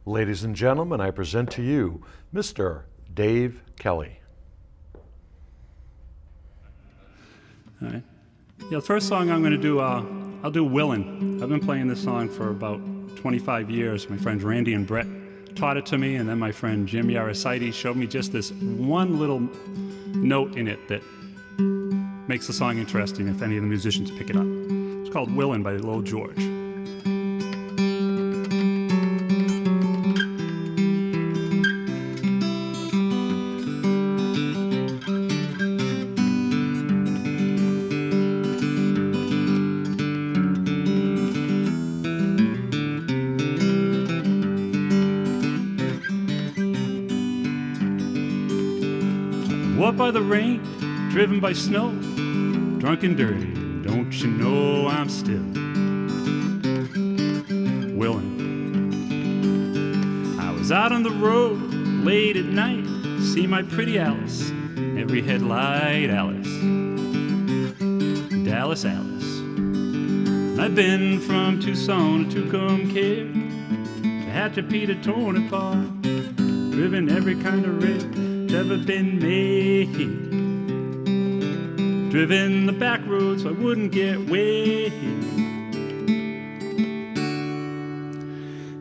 Ladies and gentlemen, I present to you Mr. Dave Kelly. All right. Yeah, the first song I'm going to do, I'll do Willin'. I've been playing this song for about 25 years. My friends Randy and Brett taught it to me, and then my friend Jim Yarasides showed me just this one little note in it that makes the song interesting if any of the musicians pick it up. It's called Willin' by Lil George. What by the rain, driven by snow, drunk and dirty, don't you know I'm still willin'. I was out on the road late at night, see my pretty Alice, every headlight Alice, Dallas Alice. And I've been from Tucson to Tucumcari, to Hatchapeta, Tonopah, driven every kind of rig ever been made, driven the back roads so I wouldn't get weighed.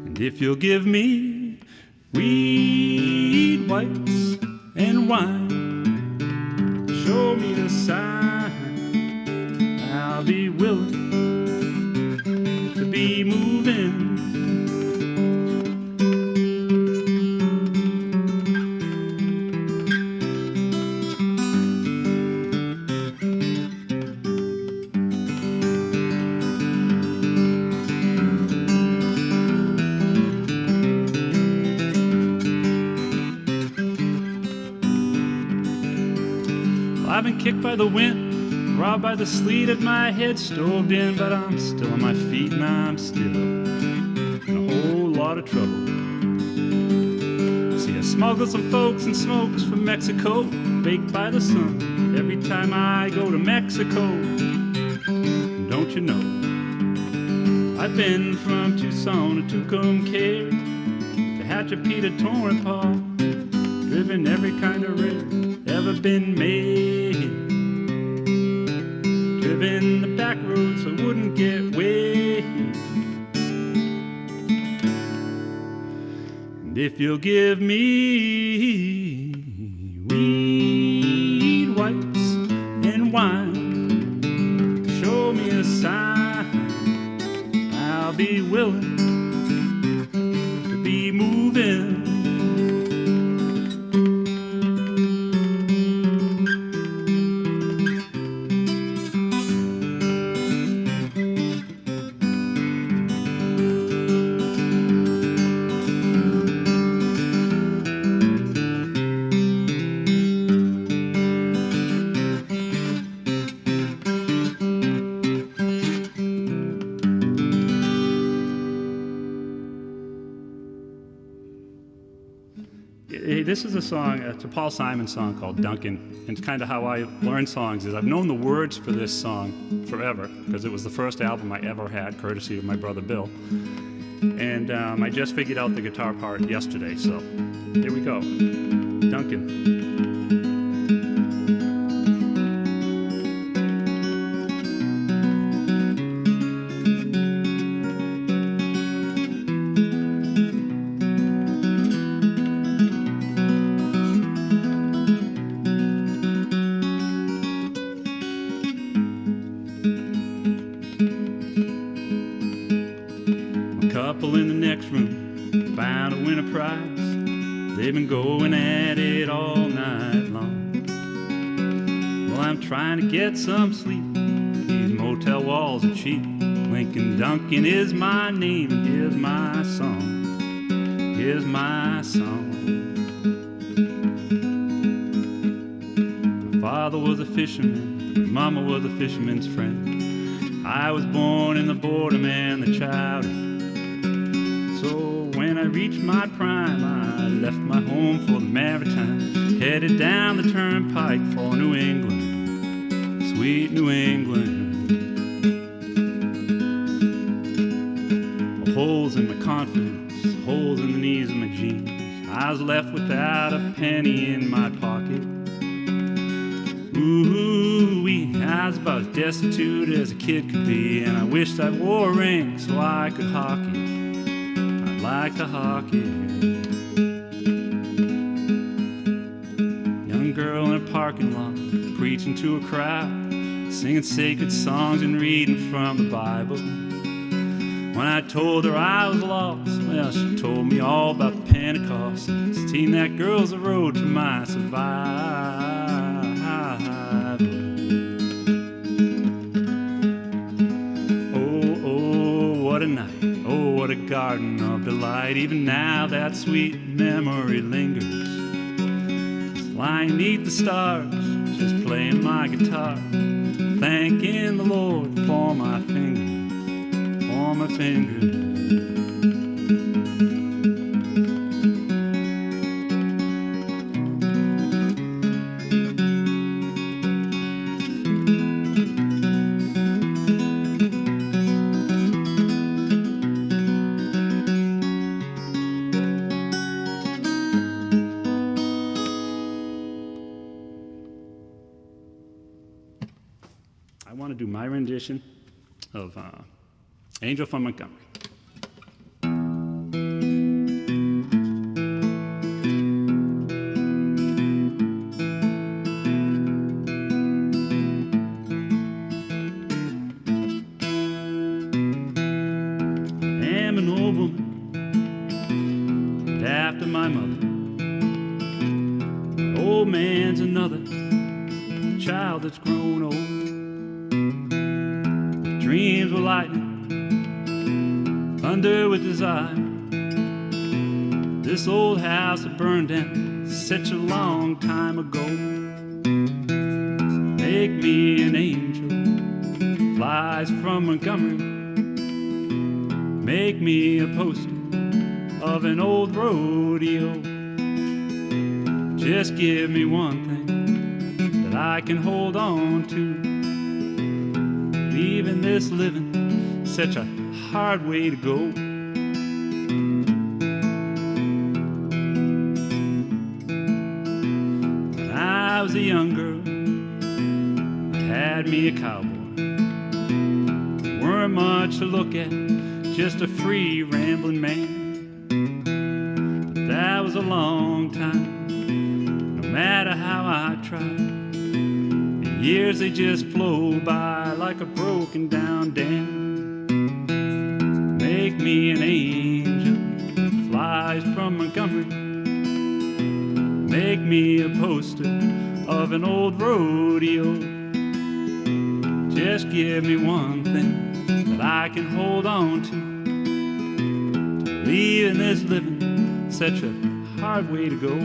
And if you'll give me weed, whites, and wine, show me a sign, I'll be willing to be moving. I've been kicked by the wind, robbed by the sleet at my head, stoved in, but I'm still on my feet and I'm still in a whole lot of trouble. See, I smuggle some folks and smokes from Mexico, baked by the sun every time I go to Mexico. Don't you know, I've been from Tucson to Tucumcari, to Hatchapeta, Tonopah, driven every kind of rig ever been made, driven the back roads so I wouldn't get weighed. And if you'll give me weed, whites, and wine, show me a sign, I'll be willing to be moving. This is a song, it's a Paul Simon song called Duncan. And it's kind of how I learn songs is I've known the words for this song forever because it was the first album I ever had, courtesy of my brother Bill. And I just figured out the guitar part yesterday, so here we go. Duncan. Couple in the next room, bound to win a prize. They've been going at it all night long. Well, I'm trying to get some sleep. These motel walls are cheap. Lincoln Duncan is my name, and here's my song. Here's my song. My father was a fisherman, my mama was a fisherman's friend. I was born in the boredom and the chowder. So when I reached my prime, I left my home for the Maritimes, headed down the turnpike for New England, sweet New England. Holes in my confidence, holes in the knees of my jeans. I was left without a penny in my pocket. Ooh-wee, I was about as destitute as a kid could be, and I wished I wore a ring so I could hawk it. I'd like to hawk it. Young girl in a parking lot, preaching to a crowd, singing sacred songs and reading from the Bible. When I told her I was lost, well, she told me all about Pentecost. 16, that girl's the road to my survival. Oh, oh, what a night. Oh, what a garden of delight. Even now that sweet memory lingers. Just lying neath the stars, just playing my guitar, thanking the Lord for my fingers. On my fingers. I want to do my rendition of Angel from Montgomery. I'm an old woman, after my mother. An old man's another child that's grown old. Dreams were lightning, thunder with desire. This old house that burned down such a long time ago. Make me an angel, flies from Montgomery. Make me a poster of an old rodeo. Just give me one thing that I can hold on to. Leaving this living, such a hard way to go. When I was a young girl, I had me a cowboy. Weren't much to look at, just a free rambling man. But that was a long time, no matter how I tried. The years, they just flow by like a broken down dam. Make me an angel, flies from Montgomery. Make me a poster of an old rodeo. Just give me one thing that I can hold on to. Leaving this living, such a hard way to go.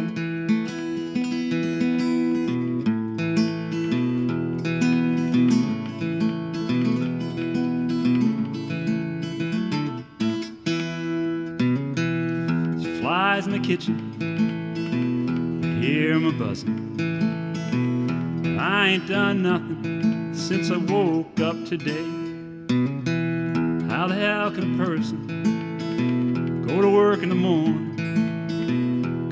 Flies in the kitchen, I hear 'em a buzzing. I ain't done nothing since I woke up today. How the hell can a person go to work in the morning,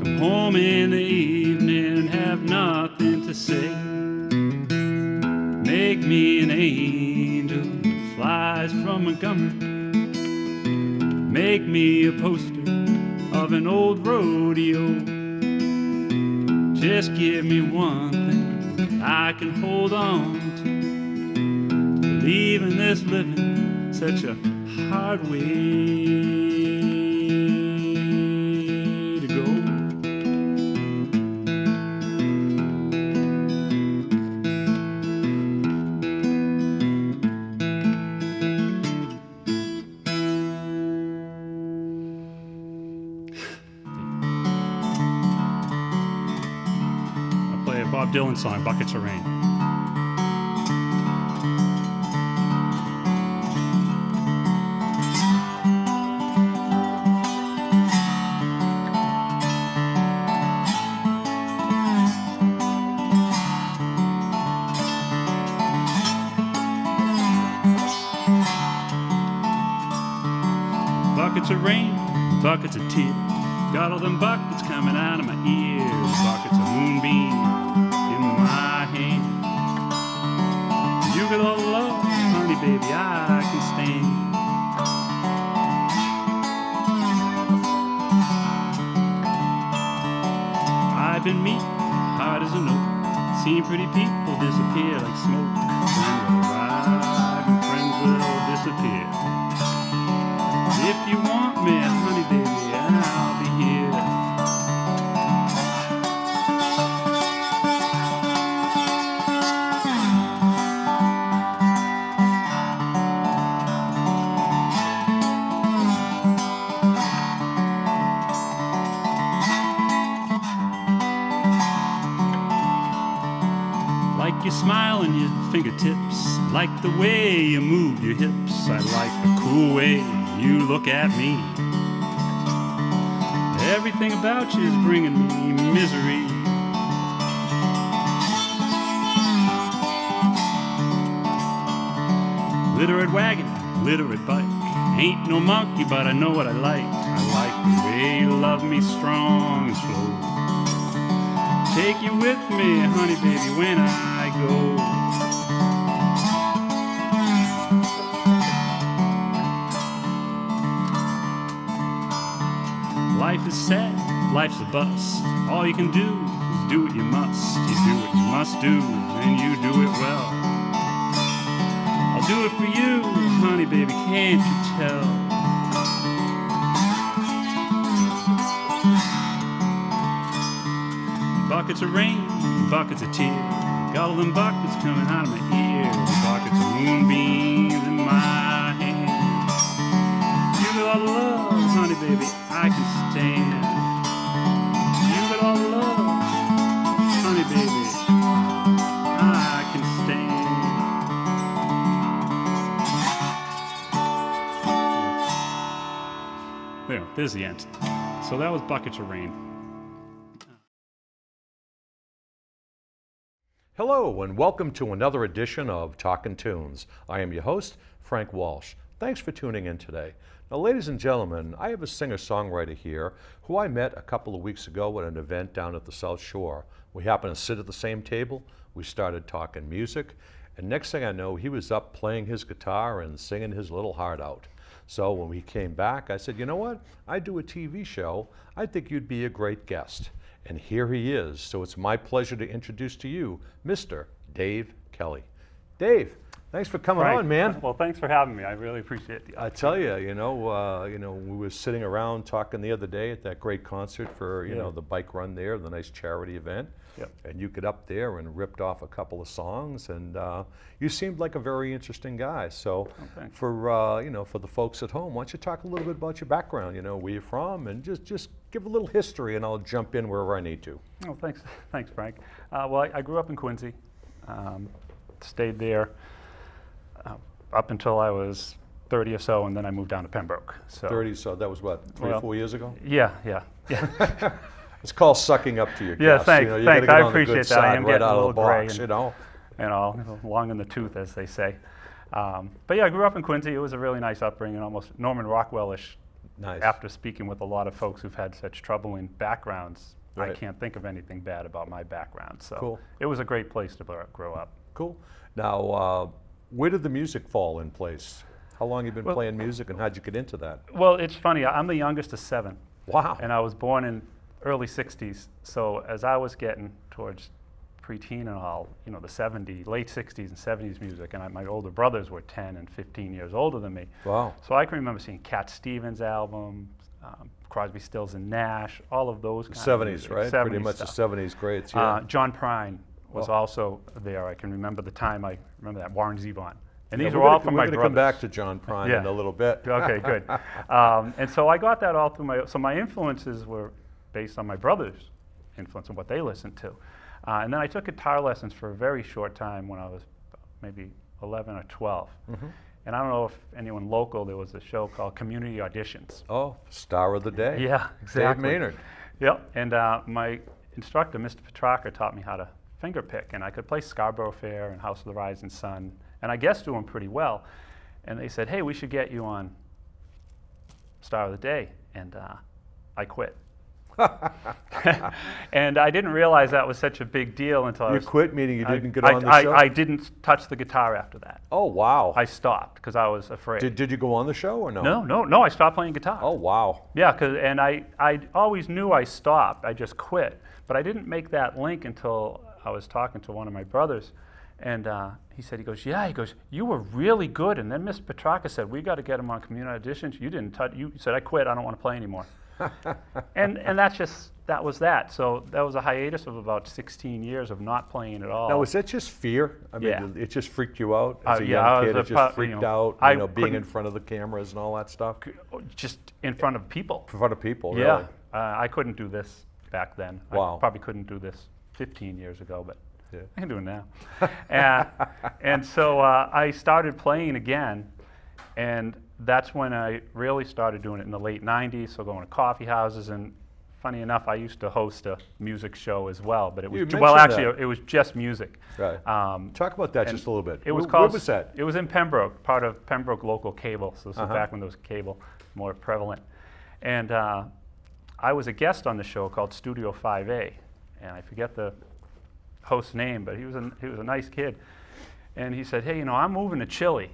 come home in the evening and have nothing to say? Make me an angel that flies from Montgomery. Make me a poster of an old rodeo. Just give me one thing that I can hold on to. Leaving this living, such a hard way to go. I'll play a Bob Dylan song, Buckets of Rain. buckets of tears. Got all them buckets coming out of my ears. Buckets of moonbeam in my hand. You got all the love, honey, baby, I can stand. I've been meek, hard as a note. Seen pretty people disappear like smoke. Friends will arrive and friends will disappear. If you want me, honey, baby, I'll be here. Like your smile and your fingertips, like the way you move your hips. I like the cool way you look at me. Everything about you is bringing me misery. Literate wagon, literate bike. Ain't no monkey, but I know what I like. I like the way you love me strong and slow. Take you with me, honey, baby, when I go. Life is sad, life's a bust. All you can do is do what you must. You do what you must do, and you do it well. I'll do it for you, honey, baby, can't you tell? Buckets of rain, buckets of tears. Got all them buckets coming out of my ears. Buckets of moonbeams in my hand. You got all the love, honey, baby, I can stand. You got all the love, honey, baby, I can stand. There, there's the end. So that was Buckets of Rain. Hello, and welcome to another edition of Talkin' Tunes. I am your host, Frank Walsh. Thanks for tuning in today. Now, ladies and gentlemen, I have a singer-songwriter here who I met a couple of weeks ago at an event down at the South Shore. We happened to sit at the same table. We started talking music, and next thing I know, he was up playing his guitar and singing his little heart out. So when we came back, I said, you know what? I do a TV show. I think you'd be a great guest. And here he is. So it's my pleasure to introduce to you Mr. Dave Kelly. Dave, thanks for coming Frank, on, man. Well, thanks for having me. I really appreciate the I tell you, we were sitting around talking the other day at that great concert for, you know, the bike run there, the nice charity event. Yep. And you get up there and ripped off a couple of songs, and you seemed like a very interesting guy. So, for the folks at home, why don't you talk a little bit about your background? You know, where you're from, and just give a little history, and I'll jump in wherever I need to. Oh, thanks, Frank. Well, I grew up in Quincy, stayed there up until I was 30 or so, and then I moved down to Pembroke. So 30, so that was what, 3 or 4 years ago? Yeah. It's called sucking up to your Yeah, guests. thanks. You know, you gotta get I on the appreciate good that. I side am right getting out a of little the gray box, and long in the tooth, as they say. But yeah, I grew up in Quincy. It was a really nice upbringing, almost Norman Rockwell-ish. Nice. After speaking with a lot of folks who've had such troubling backgrounds, I Right. can't think of anything bad about my background. So Cool. It was a great place to grow up. Cool. Now, where did the music fall in place? How long have you been playing music, and how'd you get into that? Well, it's funny. I'm the youngest of 7. Wow. And I was born in early 60s. So as I was getting towards preteen and all, you know, the late 60s and 70s music, and my older brothers were 10 and 15 years older than me. Wow. So I can remember seeing Cat Stevens' albums, Crosby, Stills and Nash, all of those kinds of 70s, music. right? 70s Pretty much stuff. the 70s greats, yeah. John Prine was Wow. also there. I can remember the time. I remember that. Warren Zevon. And Yeah, these we're were all gonna- from we're my gonna brothers. come back to John Prine Yeah. in a little bit. Okay, good. And so I got that all through so my influences were based on my brothers' influence and what they listened to. And then I took guitar lessons for a very short time when I was maybe 11 or 12. Mm-hmm. And I don't know if anyone local, there was a show called Community Auditions. Oh, star of the day. Yeah, exactly. Dave Maynard. Yep, and my instructor, Mr. Petrarca, taught me how to finger pick, and I could play Scarborough Fair and House of the Rising Sun, and I guessed to them pretty well. And they said, hey, we should get you on Star of the Day. and I quit. And I didn't realize that was such a big deal until You I quit, meaning you didn't get on the show? I didn't touch the guitar after that. Oh, wow. I stopped because I was afraid. Did you go on the show or no? No, I stopped playing guitar. Oh, wow. Yeah, and I always knew I stopped. I just quit. But I didn't make that link until I was talking to one of my brothers. And he goes, you were really good. And then Miss Petrarca said, we got to get him on community auditions. You didn't touch, you said, I quit, I don't want to play anymore. and that was that. So that was a hiatus of about 16 years of not playing at all. Now, was that just fear? I mean, Yeah. it just freaked you out as a yeah, young kid? It just freaked out, being in front of the cameras and all that stuff? Just in front of people. In front of people, Yeah. really? I couldn't do this back then. Wow. I probably couldn't do this 15 years ago, but Yeah. I can do it now. and so I started playing again, and that's when I really started doing it in the late 90s, so going to coffee houses. And funny enough, I used to host a music show as well, but it was, it was just music. Right. Talk about that just a little bit. It was Where was that? It was in Pembroke, part of Pembroke Local Cable, so this was back when there was cable more prevalent. And I was a guest on the show called Studio 5A, and I forget the host's name, but he was a nice kid. And he said, hey, I'm moving to Chile.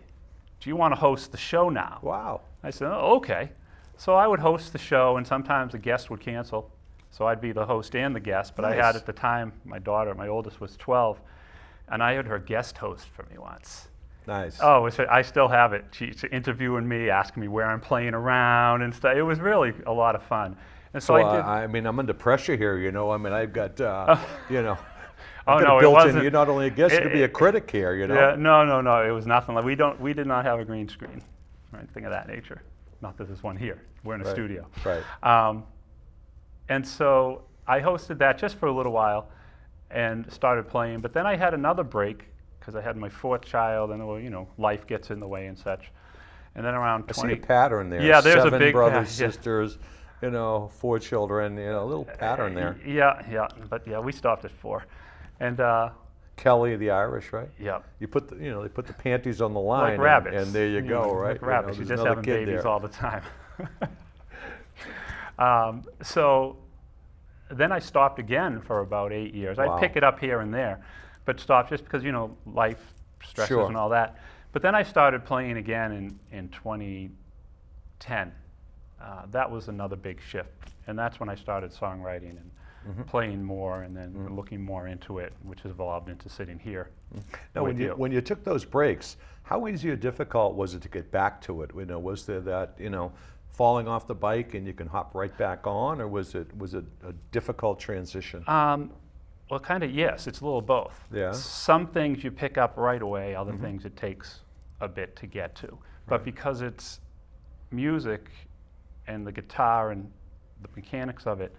Do you want to host the show now? Wow. I said, oh, okay. So I would host the show, and sometimes the guest would cancel. So I'd be the host and the guest. But Nice. I had at the time, my daughter, my oldest, was 12, and I had her guest host for me once. Nice. Oh, I still have it. She's interviewing me, asking me where I'm playing around and stuff. It was really a lot of fun. And so I did. I mean, I'm under pressure here, I mean, I've got, Oh, I've got no, a it built-in, wasn't. you're not only a guest, you could be a critic here, Yeah, no. It was nothing like we did not have a green screen or anything of that nature. Not that there's one here. We're in a Right, studio. right. And so I hosted that just for a little while and started playing. But then I had another break because I had my fourth child, and life gets in the way and such. And then around I 20. see a pattern there. Yeah, there's a 7 big brothers, pattern, yeah. sisters, 4 children, a little pattern there. Yeah, but we stopped at 4. And Kelly, the Irish, right? yeah. You put they put the panties on the line, Like rabbits. and there you go, right? Like rabbits. There's You're just another having kid babies there. all the time. So then I stopped again for about 8 years. Wow. I'd pick it up here and there, but stopped just because, life stresses Sure. and all that. But then I started playing again in 2010. That was another big shift. And that's when I started songwriting and playing more, and then looking more into it, which has evolved into sitting here. Now, with you. when you took those breaks, how easy or difficult was it to get back to it? Was there that falling off the bike and you can hop right back on, or was it a difficult transition? Well, kind of yes. It's a little both. Yeah. Some things you pick up right away. Other things it takes a bit to get to. But because it's music and the guitar and the mechanics of it,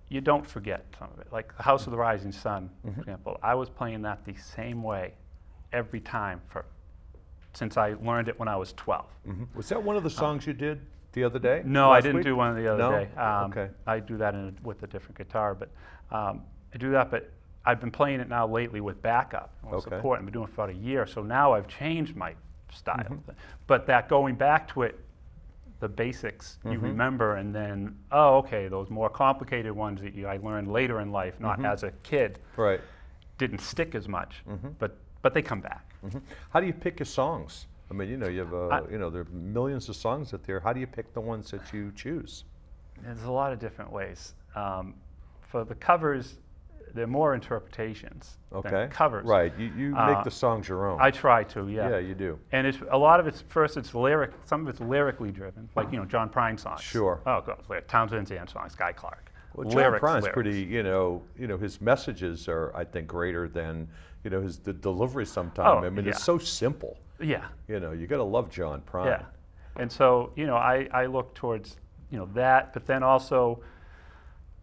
you don't forget some of it. Like the House of the Rising Sun, for example. I was playing that the same way every time since I learned it when I was 12. Was that one of the songs you did the other day? No, I last didn't week? do one the other No? day. Okay. I do that with a different guitar, but I do that. But I've been playing it now lately with backup and Okay. support. I've been doing it for about a year, so now I've changed my style. But that going back to it, the basics you remember, and then okay, those more complicated ones that I learned later in life, not as a kid, Right. didn't stick as much. But they come back. How do you pick your songs? I mean, you have there are millions of songs out there. How do you pick the ones that you choose? There's a lot of different ways. For the covers, they're more interpretations Okay. than covers. Right. You make the songs your own. I try to, yeah. Yeah, you do. And it's a lot of it's some of it's lyrically driven, like John Prine songs. Sure. Oh, God, like Townsend Zan songs, Guy Clark. Well, John Prine's pretty, his messages are, I think, greater than, the delivery sometimes. Oh, I mean, yeah. it's so simple. Yeah. You got to love John Prine. Yeah. And so, I look towards, that, but then also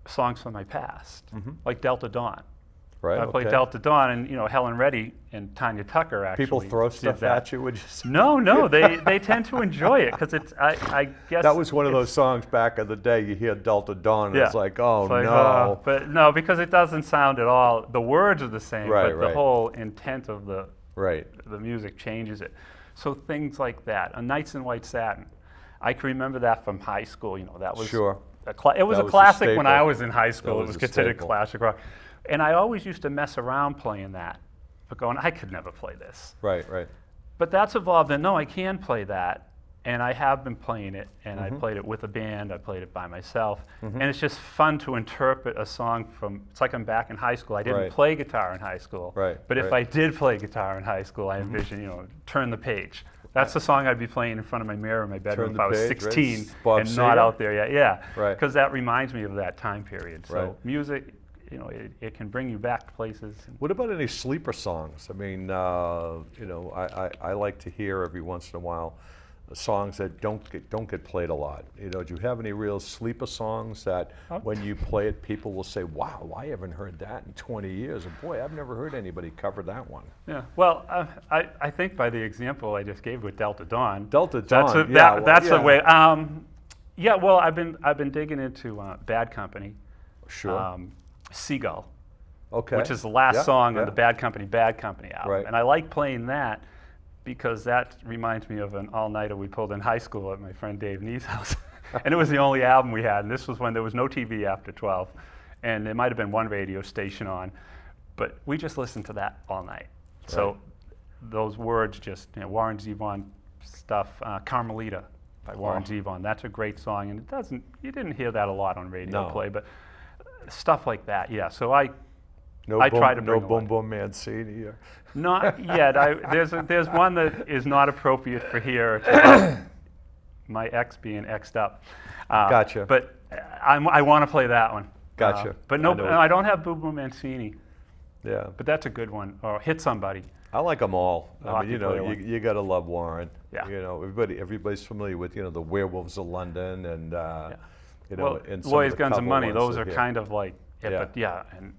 songs from my past, like Delta Dawn. Right. I played okay. Delta Dawn, and Helen Reddy and Tanya Tucker actually. People throw did stuff that. at you, would you say? No, they tend to enjoy it because it's. I guess That was one of those songs back in the day. You hear Delta Dawn, and Yeah. it's like, oh, It's like, no. but no, because it doesn't sound at all. The words are the same, Right, but right. the whole intent of the Right. music changes it. So things like that. On Nights in White Satin, I can remember that from high school. You know, that was Sure. it was That a was a classic when I staple. was in high school. That It was was a considered staple. classic rock. And I always used to mess around playing that, but going, I could never play this. Right, right. But that's evolved, and no, I can play that, and I have been playing it, and I played it with a band, I played it by myself, and it's just fun to interpret a song from, it's like I'm back in high school. I didn't Right. play guitar in high school, Right, but if right. I did play guitar in high school, I envision, you know, Turn the Page. That's the song I'd be playing in front of my mirror in my bedroom Turn if the I was Page, right? 16 Bob and not Seger? out there yet. Yeah, Right. because that reminds me of that time period. So Right. music, you know, it can bring you back to places. What about any sleeper songs? I mean, you know, I like to hear every once in a while songs that don't get played a lot. You know, do you have any real sleeper songs that when you play it, people will say, "Wow, I haven't heard that in 20 years," and boy, I've never heard anybody cover that one. Yeah, well, I think by the example I just gave with Delta Dawn, Delta that's Dawn, a, yeah, well, that's yeah. a way. Yeah, well, I've been digging into Bad Company, Sure. Seagull, Okay. which is the last Yeah, song yeah. on the Bad Company album, Right. and I like playing that because that reminds me of an all-nighter we pulled in high school at my friend Dave Nee's house, and it was the only album we had, and this was when there was no TV after 12, and there might have been one radio station on, but we just listened to that all night. So Right. those words just, you know, Warren Zevon stuff, Carmelita by Warren Oh. Zevon, that's a great song, and you didn't hear that a lot on radio No. play, but stuff like that, yeah. So I No I boom, try to no bring a boom lot. boom Mancini. Or Not yet. There's one that is not appropriate for here. It's about my ex being X'd up. Gotcha. But I want to play that one. Gotcha. But I no, know. I don't have Boo Boo Mancini. Yeah. But that's a good one. Or Hit Somebody. I like them all. I Hockey mean, you know, player you, one. you got to love Warren. Yeah. You know, everybody's familiar with, you know, the Werewolves of London and, you know, Well, and some Lawyers, of the Guns, and cover Money. ones Those that- are yeah. kind of like it, Yeah. but yeah. And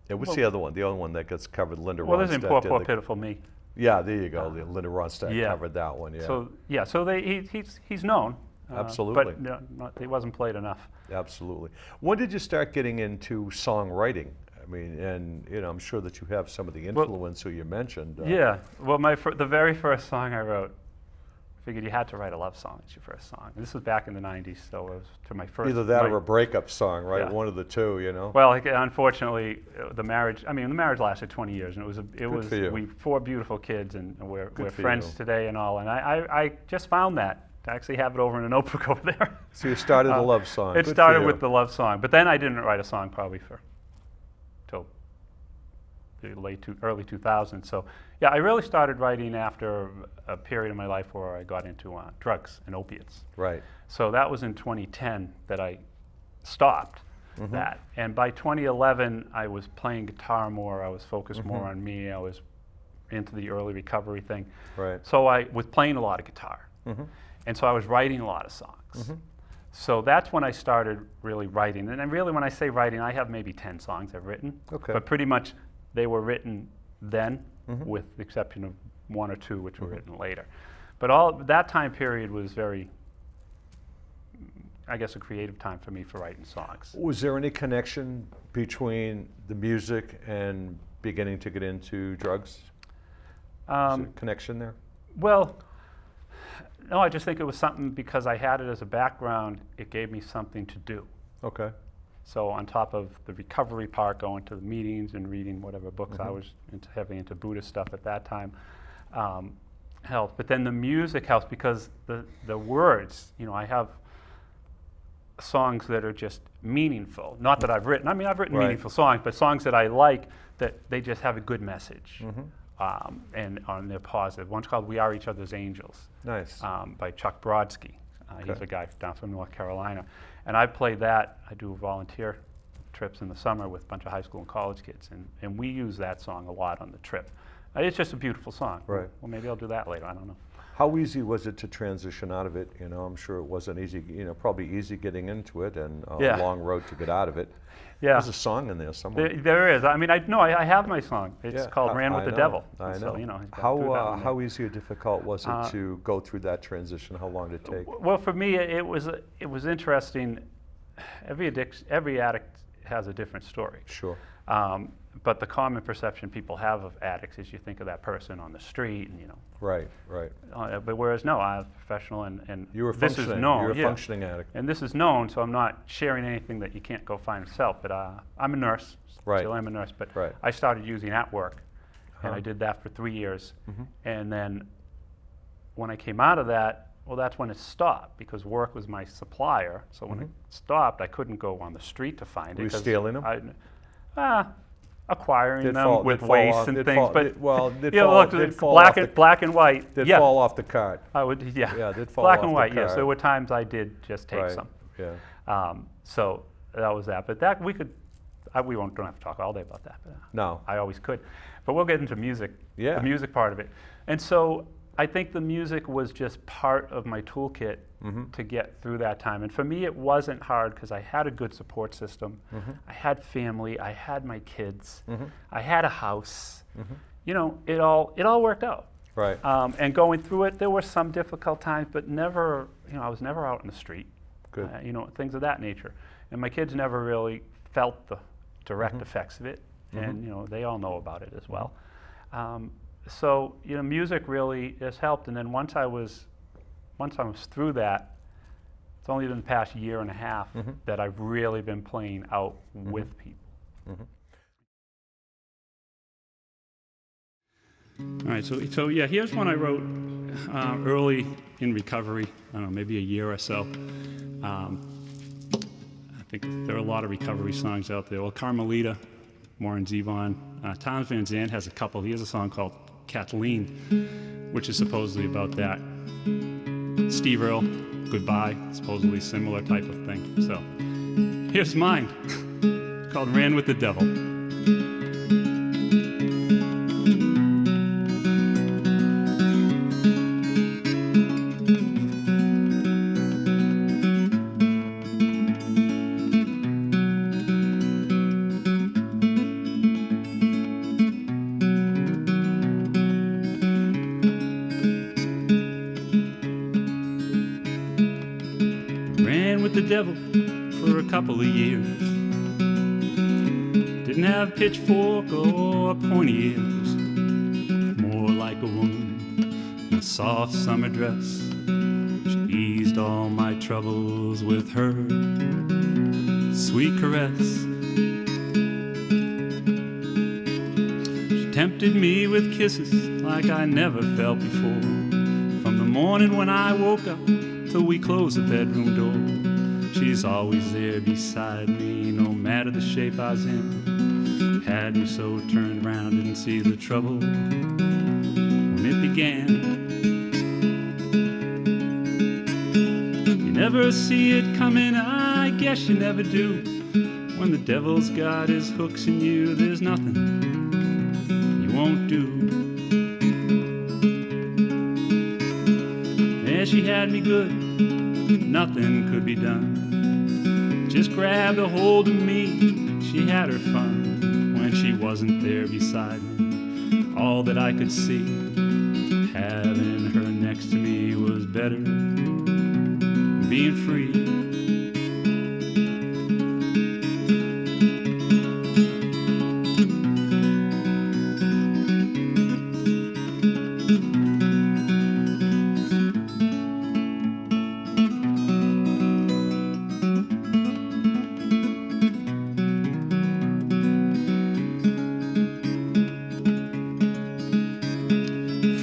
Yeah, what's the other one? The other one that gets covered, Linda well, there's in Ronstadt Poor did Poor the- Pitiful Me. Yeah, there you go. Linda Ronstadt yeah. covered that one. Yeah, So yeah, so he's known. Absolutely. But he wasn't played enough. absolutely. When did you start getting into songwriting? I mean, and you know, I'm sure that you have some of the influence who you mentioned. Yeah. Well, the very first song I wrote, figured you had to write a love song as your first song. This was back in the 90s, so it was to my first. Either that my- or a breakup song, right? Yeah. One of the two, you know. Well, unfortunately, the marriage lasted 20 years, and it was for you. we 4 beautiful kids, and we're for friends you. today and all. And I just found that. I actually have it over in a notebook over there. So you started a love song. It Good for started you. with the love song, but then I didn't write a song probably till the early 2000s. So yeah, I really started writing after a period of my life where I got into drugs and opiates. Right. So that was in 2010 that I stopped that. And by 2011, I was playing guitar more. I was focused more on me. I was into the early recovery thing. Right. So I was playing a lot of guitar. And so I was writing a lot of songs. So that's when I started really writing. And then really when I say writing, I have maybe 10 songs I've written. Okay. But pretty much they were written then, with the exception of 1 or 2 which were written later. But all that time period was very, I guess, a creative time for me for writing songs. Was there any connection between the music and beginning to get into drugs? Is there a connection there? Well, no, I just think it was something because I had it as a background, it gave me something to do. Okay. So on top of the recovery part, going to the meetings and reading whatever books I was heavily into Buddhist stuff at that time, helped. But then the music helps because the words, you know, I have songs that are just meaningful. Not that I've written. I mean, I've written Right. meaningful songs, but songs that I like that they just have a good message. And they're positive. One's called "We Are Each Other's Angels." Nice. By Chuck Brodsky. He's a guy down from North Carolina. And I play that. I do volunteer trips in the summer with a bunch of high school and college kids, and we use that song a lot on the trip. It's just a beautiful song. Right. Well, maybe I'll do that later. I don't know. How easy was it to transition out of it? You know, I'm sure it wasn't easy, you know, probably easy getting into it and a Yeah. long road to get out of it. Yeah. There's a song in there somewhere. There is. I mean, I have my song. It's Yeah, called "Ran with I the know, Devil." I know. So, you know, he's got through that one How there. easy or difficult was it to go through that transition? How long did it take? Well, for me, it was interesting. Every addict has a different story. Sure. but the common perception people have of addicts is you think of that person on the street, and Right, right. But whereas no, I was professional, and You were this is functioning. known. You were a yeah. functioning addict. And this is known, so I'm not sharing anything that you can't go find yourself. But I'm a nurse. Right. Still am a nurse, but Right. I started using at work, and Uh-huh. I did that for 3 years. Mm-hmm. And then when I came out of that, well, that's when it stopped, because work was my supplier. So when it stopped, I couldn't go on the street to find it. Were you 'cause stealing them? Acquiring They'd them fall- with they'd fall waste off- and they'd things. fall- But they'd- well, they'd yeah, fall- look, they'd fall black off and the- black and white. They'd yeah, fall off the cart. I would. Yeah, Yeah, they'd fall black off and the white. Yes, cart. there were times I did just take Right. some. Yeah. So that was that. But that we could. We don't have to talk all day about that. But No. I always could. But we'll get into music. Yeah. The music part of it. And so I think the music was just part of my toolkit to get through that time. And for me, it wasn't hard because I had a good support system. I had family. I had my kids. I had a house. It all worked out. Right. And going through it, there were some difficult times, but never, I was never out in the street. Good. Things of that nature. And my kids never really felt the direct effects of it, and they all know about it as well. So music really has helped. And then once I was through that, it's only been the past year and a half that I've really been playing out with people. All right, so yeah, here's one I wrote early in recovery. I don't know, maybe a year or so. I think there are a lot of recovery songs out there. Well, Carmelita, Warren Zevon, Tom Van Zandt has a couple. He has a song called Kathleen, which is supposedly about that. Steve Earle, Goodbye, supposedly similar type of thing. So here's mine, called Ran with the Devil. Ran with the devil for a couple of years. Didn't have pitchfork or pointy ears. More like a woman in a soft summer dress. She eased all my troubles with her sweet caress. She tempted me with kisses like I never felt before. From the morning when I woke up till we closed the bedroom door, she's always there beside me, no matter the shape I was in. Had me so turned around, didn't see the trouble when it began. You never see it coming, I guess you never do. When the devil's got his hooks in you, there's nothing you won't do. And she had me good, nothing could be done. Just grabbed a hold of me, she had her fun. When she wasn't there beside me, all that I could see, having her next to me was better than being free.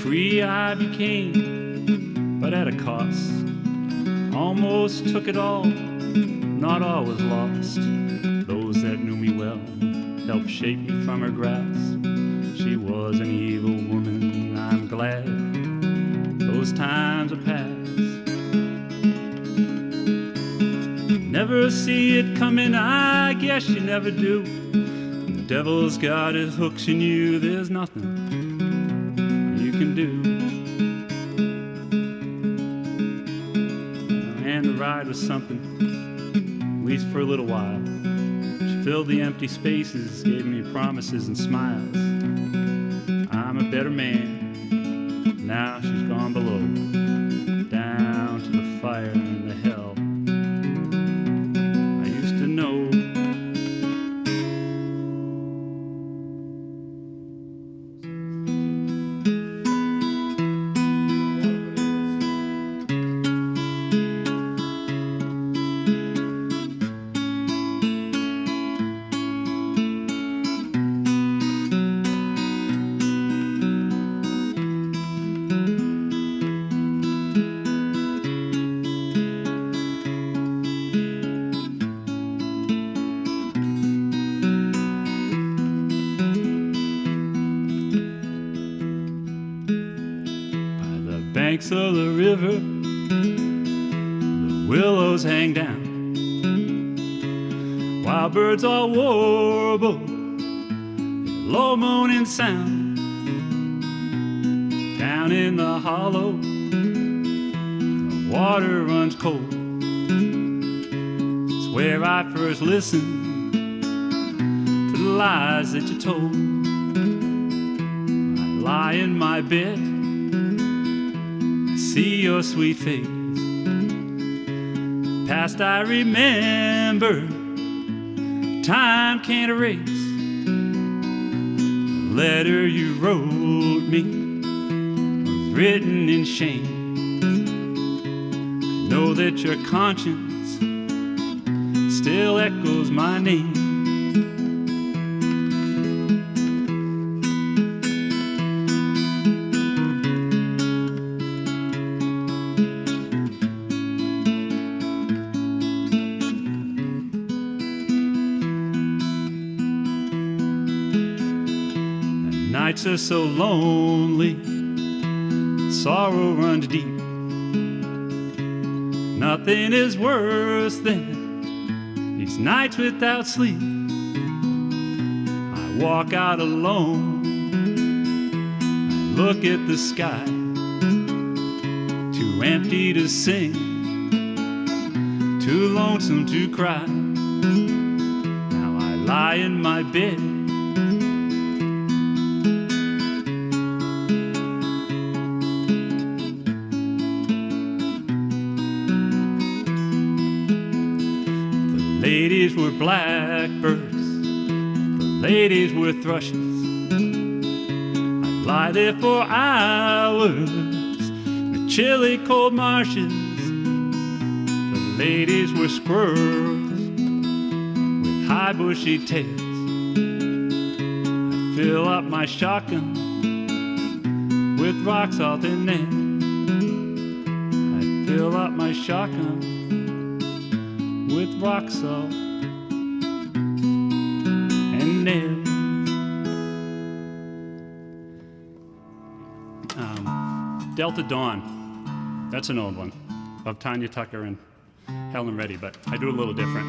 Free I became, but at a cost. Almost took it all, not all was lost. Those that knew me well helped shape me from her grasp. She was an evil woman, I'm glad those times are past. Never see it coming, I guess you never do. The devil's got his hooks in you, there's nothing you can do. And the ride was something, at least for a little while. She filled the empty spaces, gave me promises and smiles. I'm a better man, now she's gone below, down to the fire and the hell I used to know. banks of the river, the willows hang down, while birds all warble, low moaning sound. Down in the hollow, the water runs cold. It's where I first listened to the lies that you told. I lie in my bed, I see your sweet face. Past I remember, time can't erase. The letter you wrote me was written in shame. Know that your conscience still echoes my name. Nights are so lonely, sorrow runs deep. Nothing is worse than these nights without sleep. I walk out alone, I look at the sky, too empty to sing, too lonesome to cry. Now I lie in my bed, ladies were blackbirds, the ladies were thrushes. I'd lie there for hours in the chilly cold marshes. The ladies were squirrels with high bushy tails. I'd fill up my shotgun with rock salt and nails. I'd fill up my shotgun with rock salt and nails. Delta Dawn, that's an old one, of Tanya Tucker and Helen Reddy, but I do a little different.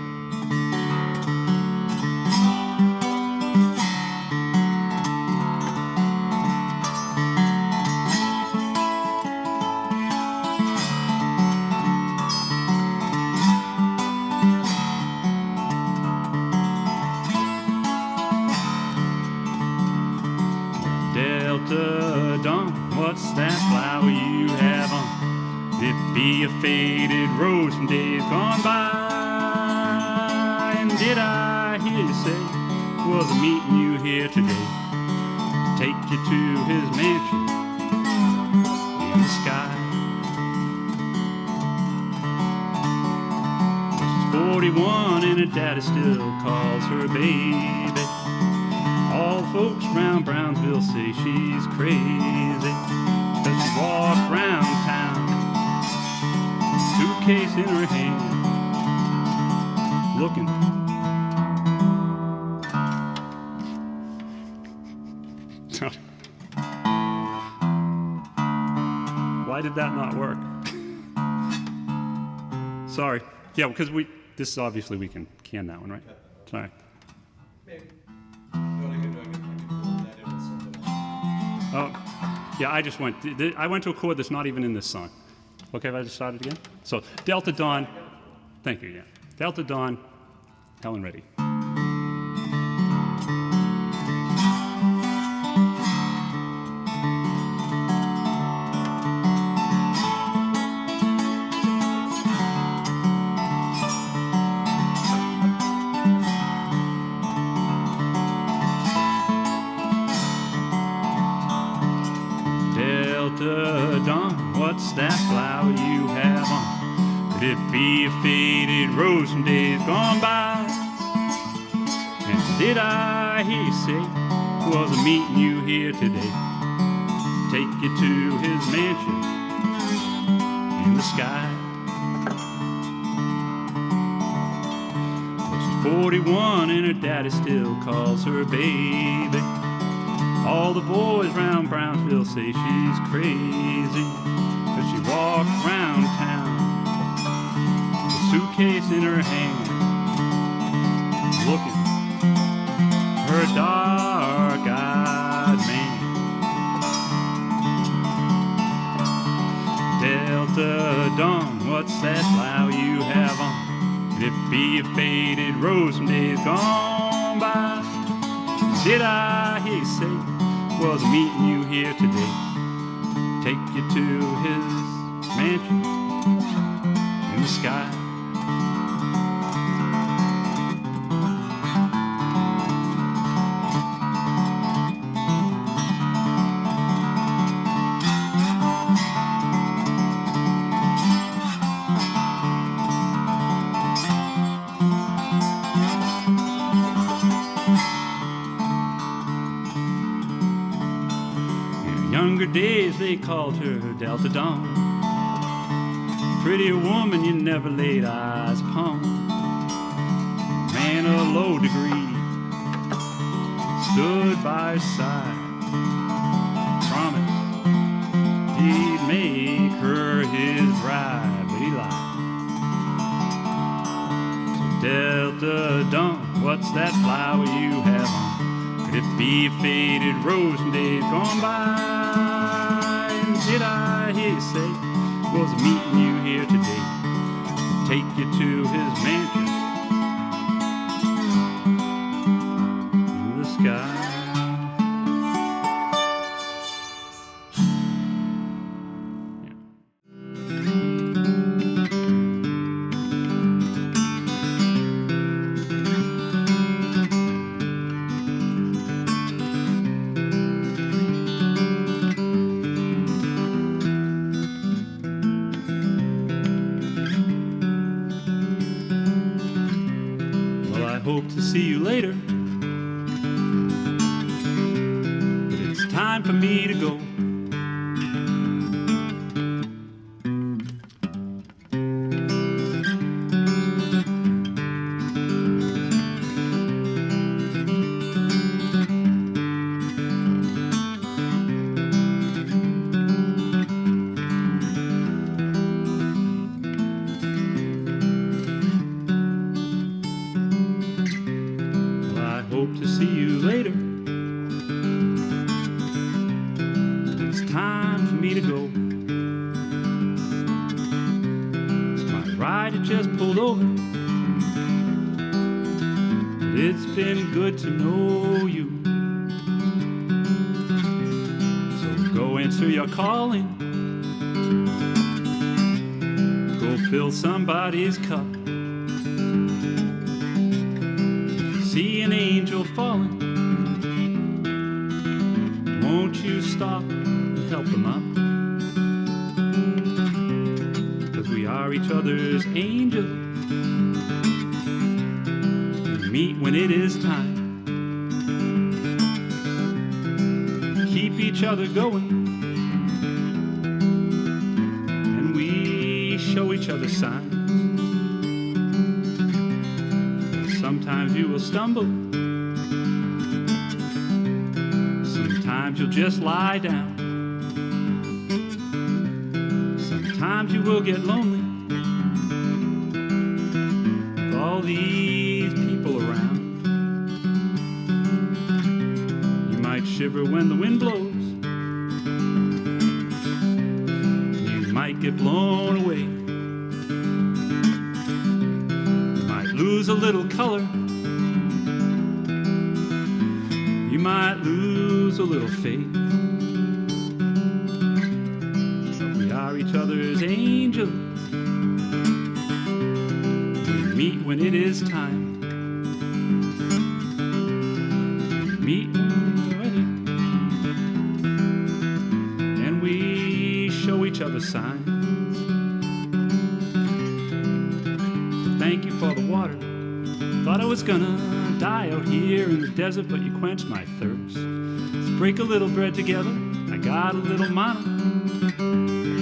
Delta Dawn, what's that flower you have on? Could it be a faded rose from days gone by? And did I hear you say, was a meeting you here today? Take you to his mansion in the sky. She's 41 and her daddy still calls her baby. All folks round Brownsville say she's crazy, 'cause she walks round town, suitcase in her hand, looking. Why did that not work? Sorry. Yeah, because this obviously we can that one, right? Sorry. Maybe. Oh, yeah, I went to a chord that's not even in this song. Okay, if I just start it again? So, Delta Dawn, thank you, yeah. Delta Dawn, Helen Reddy. Delta Dawn, what's that flower you have on? Could it be a faded rose from days gone by? And did I hear you say, was a meeting you here today? Take you to his mansion in the sky. Well, she's 41 and her daddy still calls her baby. All the boys round Brownsville say she's crazy, 'cause walk round town, a suitcase in her hand, looking for a dark-eyed man. Delta Dawn, what's that flower you have on? Could it be a faded rose from days gone by? Did I hear you say, was meeting you here today, take you to his mansion in the sky? Younger days they called her Delta Dawn, pretty woman you never laid eyes upon. Man of low degree stood by her side, promised he'd make her his bride, but he lied. So Delta Dawn, what's that flower you have on? Could it be a faded rose from days gone by? And did I hear you say, was meeting you here today, take you to his mansion in the sky? Hope to see you later, but it's time for me to go. Hope to see you later. It's time for me to go. It's my ride that just pulled over. It's been good to know you. So go answer your calling. Go fill somebody's cup. See an angel falling, won't you stop and help them up? 'Cause we are each other's angels. We meet when it is time. Keep each other going, and we show each other signs. Sometimes you will stumble, sometimes you'll just lie down, sometimes you will get lonely with all these people around. You might shiver when the wind blows, you might get blown away, lose a little color, you might lose a little faith, but we are each other's angels. We meet when it is time. We meet when we're ready, and we show each other signs. Thank you for the water. Thought I was gonna die out here in the desert, but you quenched my thirst. Let's break a little bread together. I got a little manna.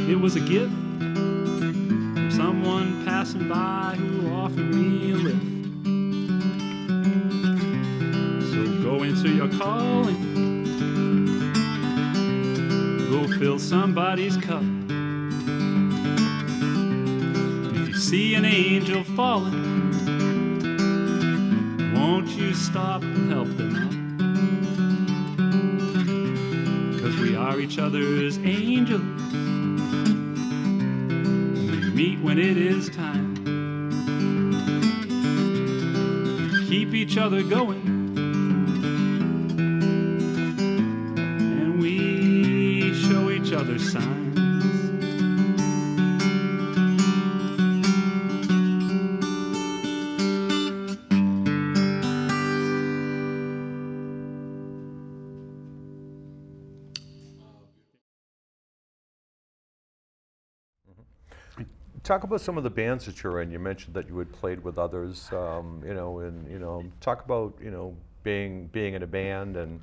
It was a gift from someone passing by who offered me a lift. So go answer your calling. Go fill somebody's cup. see an angel falling, won't you stop and help them out? 'Cause we are each other's angels, and we meet when it is time. Keep each other going, and we show each other signs. Talk about some of the bands that you're in. You mentioned that you had played with others, you know, and talk about being in a band, and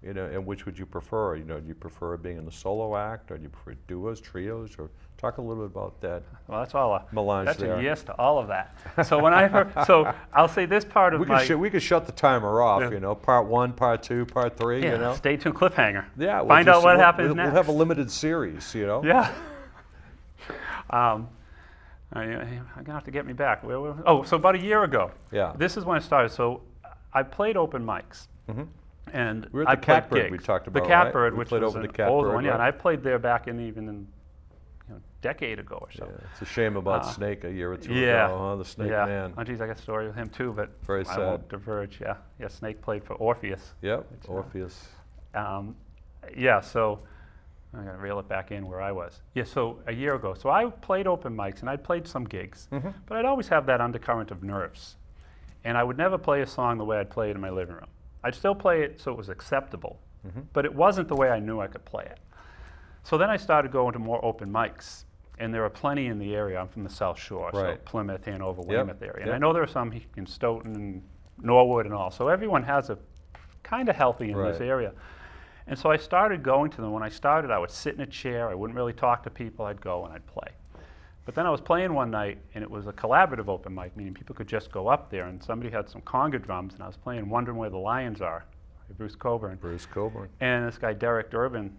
and which would you prefer? Do you prefer being in the solo act, or do you prefer duos, trios, or talk a little bit about that? Well, that's all. Melange that's there. a yes to all of that. So when I heard, so I'll say this part of We could shut the timer off. Yeah. Part 1, part 2, part 3. Yeah, stay tuned. Cliffhanger. Yeah. Find out what happens we'll next. We'll have a limited series. Yeah. I'm gonna have to get me back. So about a year ago. Yeah. This is when it started. So I played open mics, and We were at I the played Catbird gigs. we talked The about, right? Catbird, We which played was over an the old Catbird, one, yeah. And right? I played there back in a decade ago or so. Yeah, it's a shame about Snake a year or two Yeah. ago, huh? The Snake Yeah. Man. Oh, geez, I got a story with him too, but Very I sad. won't diverge. Yeah. Yeah. Snake played for Orpheus. Yep, Orpheus. Yeah, so I'm going to reel it back in where I was. Yeah, so a year ago. So I played open mics, and I'd played some gigs, but I'd always have that undercurrent of nerves. And I would never play a song the way I'd play it in my living room. I'd still play it so it was acceptable, but it wasn't the way I knew I could play it. So then I started going to more open mics, and there are plenty in the area. I'm from the South Shore, so Right. Plymouth, Hanover, Yep, Weymouth area. And yep. I know there are some in Stoughton and Norwood and all. So everyone has a kind of healthy in this Right. area. And so I started going to them. When I started, I would sit in a chair. I wouldn't really talk to people. I'd go and I'd play. But then I was playing one night, and it was a collaborative open mic, meaning people could just go up there, and somebody had some conga drums, and I was playing Wondering Where the Lions Are by Bruce Coburn. Bruce Coburn. And this guy, Derek Durbin,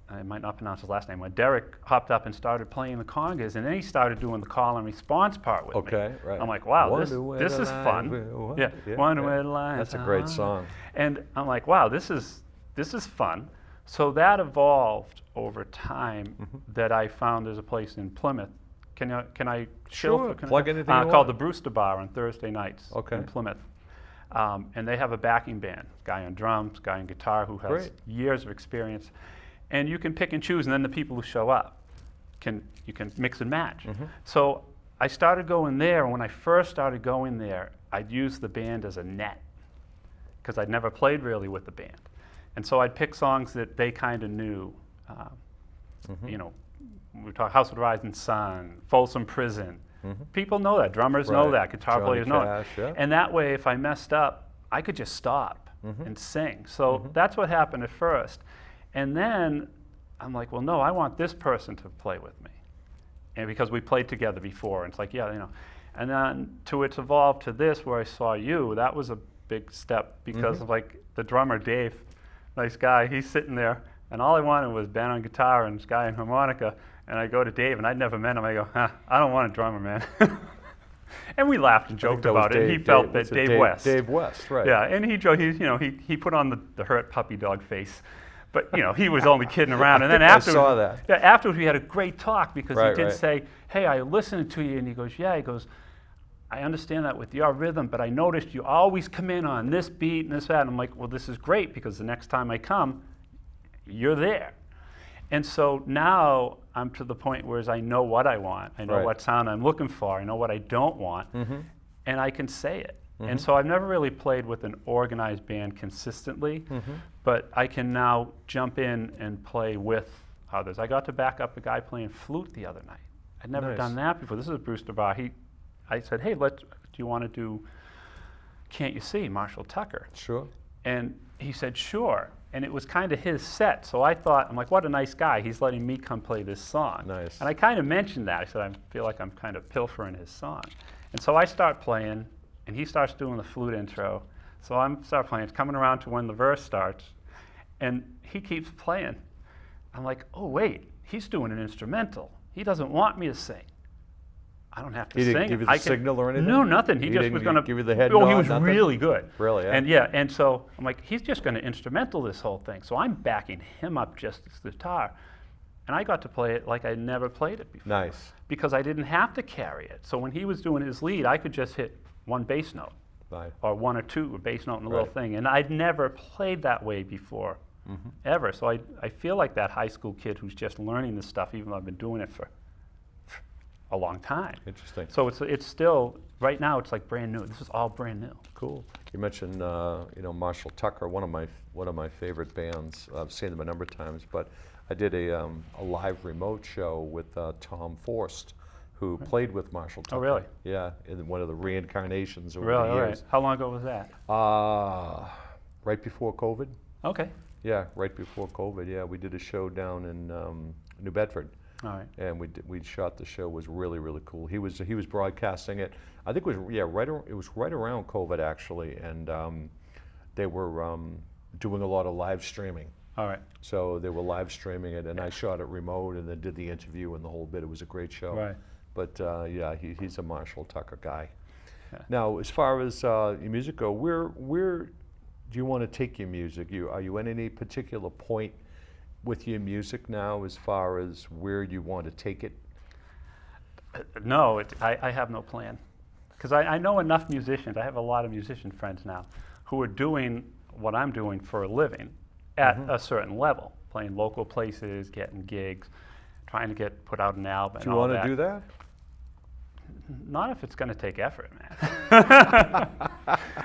I might not pronounce his last name, when Derek hopped up and started playing the congas, and then he started doing the call and response part with me. Okay, right. I'm like, wow, Wonder where this the is fun. lions will- Yeah, yeah, Wonder yeah. Where the Lions That's a great Are. song. And I'm like, wow, this is fun. So that evolved over time that I found there's a place in Plymouth. Can I Sure, can I- plug anything you called want. the Brewster Bar on Thursday nights Okay. in Plymouth. And they have a backing band, guy on drums, guy on guitar who has Great. years of experience. And you can pick and choose, and then the people who show up, you can mix and match. So I started going there, and when I first started going there, I'd use the band as a net, because I'd never played really with the band. And so I'd pick songs that they kind of knew. We talk House of the Rising Sun, Folsom Prison. People know that. Drummers know Right. that. Guitar Johnny players know Cash, it. yeah. And that way, if I messed up, I could just stop and sing. So that's what happened at first. And then I'm like, well, no, I want this person to play with me. And because we played together before, and it's like, yeah. And then it's evolved to this, where I saw you. That was a big step, because of like the drummer, Dave, nice guy, he's sitting there, and all I wanted was Ben on guitar and this guy on harmonica. And I go to Dave, and I'd never met him. I go, I don't want a drummer, man. And we laughed and I think joked that was about it. Dave- He felt was that it Dave West. Dave West, right. Yeah, and he put on the hurt puppy dog face. But he was only kidding around. And then I think I afterwards, saw that. Yeah, afterwards we had a great talk, because Right, he did right. say, hey, I listened to you. And he goes, yeah. He goes, I understand that with your rhythm, but I noticed you always come in on this beat and this, that. And I'm like, well, this is great, because the next time I come, you're there. And so now I'm to the point where I know what I want. I know Right. what sound I'm looking for. I know what I don't want. And I can say it. And so I've never really played with an organized band consistently, but I can now jump in and play with others. I got to back up a guy playing flute the other night. I'd never Nice. done that before. This is Brewster Bar. I said, hey, do you want to do Can't You See, Marshall Tucker? Sure. And he said, sure. And it was kind of his set. So I'm like, what a nice guy. He's letting me come play this song. Nice. And I kind of mentioned that. I said, I feel like I'm kind of pilfering his song. And so I start playing, and he starts doing the flute intro. So I start playing. It's coming around to when the verse starts. And he keeps playing. I'm like, oh, wait, he's doing an instrumental. He doesn't want me to sing. I don't have to He sing. didn't give you the I can- signal or anything? No, nothing. He He just didn't was going to give you the head Oh, he nod, was nothing? really good. Really, yeah? And yeah, and so I'm like, he's just going to instrumental this whole thing. So I'm backing him up just as the guitar, and I got to play it like I never played it before. Nice. Because I didn't have to carry it. So when he was doing his lead, I could just hit one bass note Right. or one or two, a bass note and a Right. little thing. And I'd never played that way before, ever. So I feel like that high school kid who's just learning this stuff, even though I've been doing it for a long time. Interesting. So it's still, right now, it's like brand new. This is all brand new. Cool. You mentioned, Marshall Tucker, one of my favorite bands. I've seen them a number of times, but I did a live remote show with Tom Forst, who played with Marshall Tucker. Oh, really? Yeah, in one of the reincarnations over Really? the All years. right. How long ago was that? Right before COVID. Okay. Yeah, right before COVID. Yeah, we did a show down in New Bedford. All right. And we shot the show. It was really, really cool. He was broadcasting it. I think it was it was right around COVID actually, and they were doing a lot of live streaming. All right. So they were live streaming it, and I shot it remote, and then did the interview and the whole bit. It was a great show. Right. But yeah, he's a Marshall Tucker guy. Yeah. Now, as far as your music go, where do you want to take your music? Are you at any particular point with your music now, as far as where you want to take it? No, I have no plan. Because I know enough musicians. I have a lot of musician friends now who are doing what I'm doing for a living at a certain level, playing local places, getting gigs, trying to put out an album. Do you want to do that? Not if it's going to take effort, man.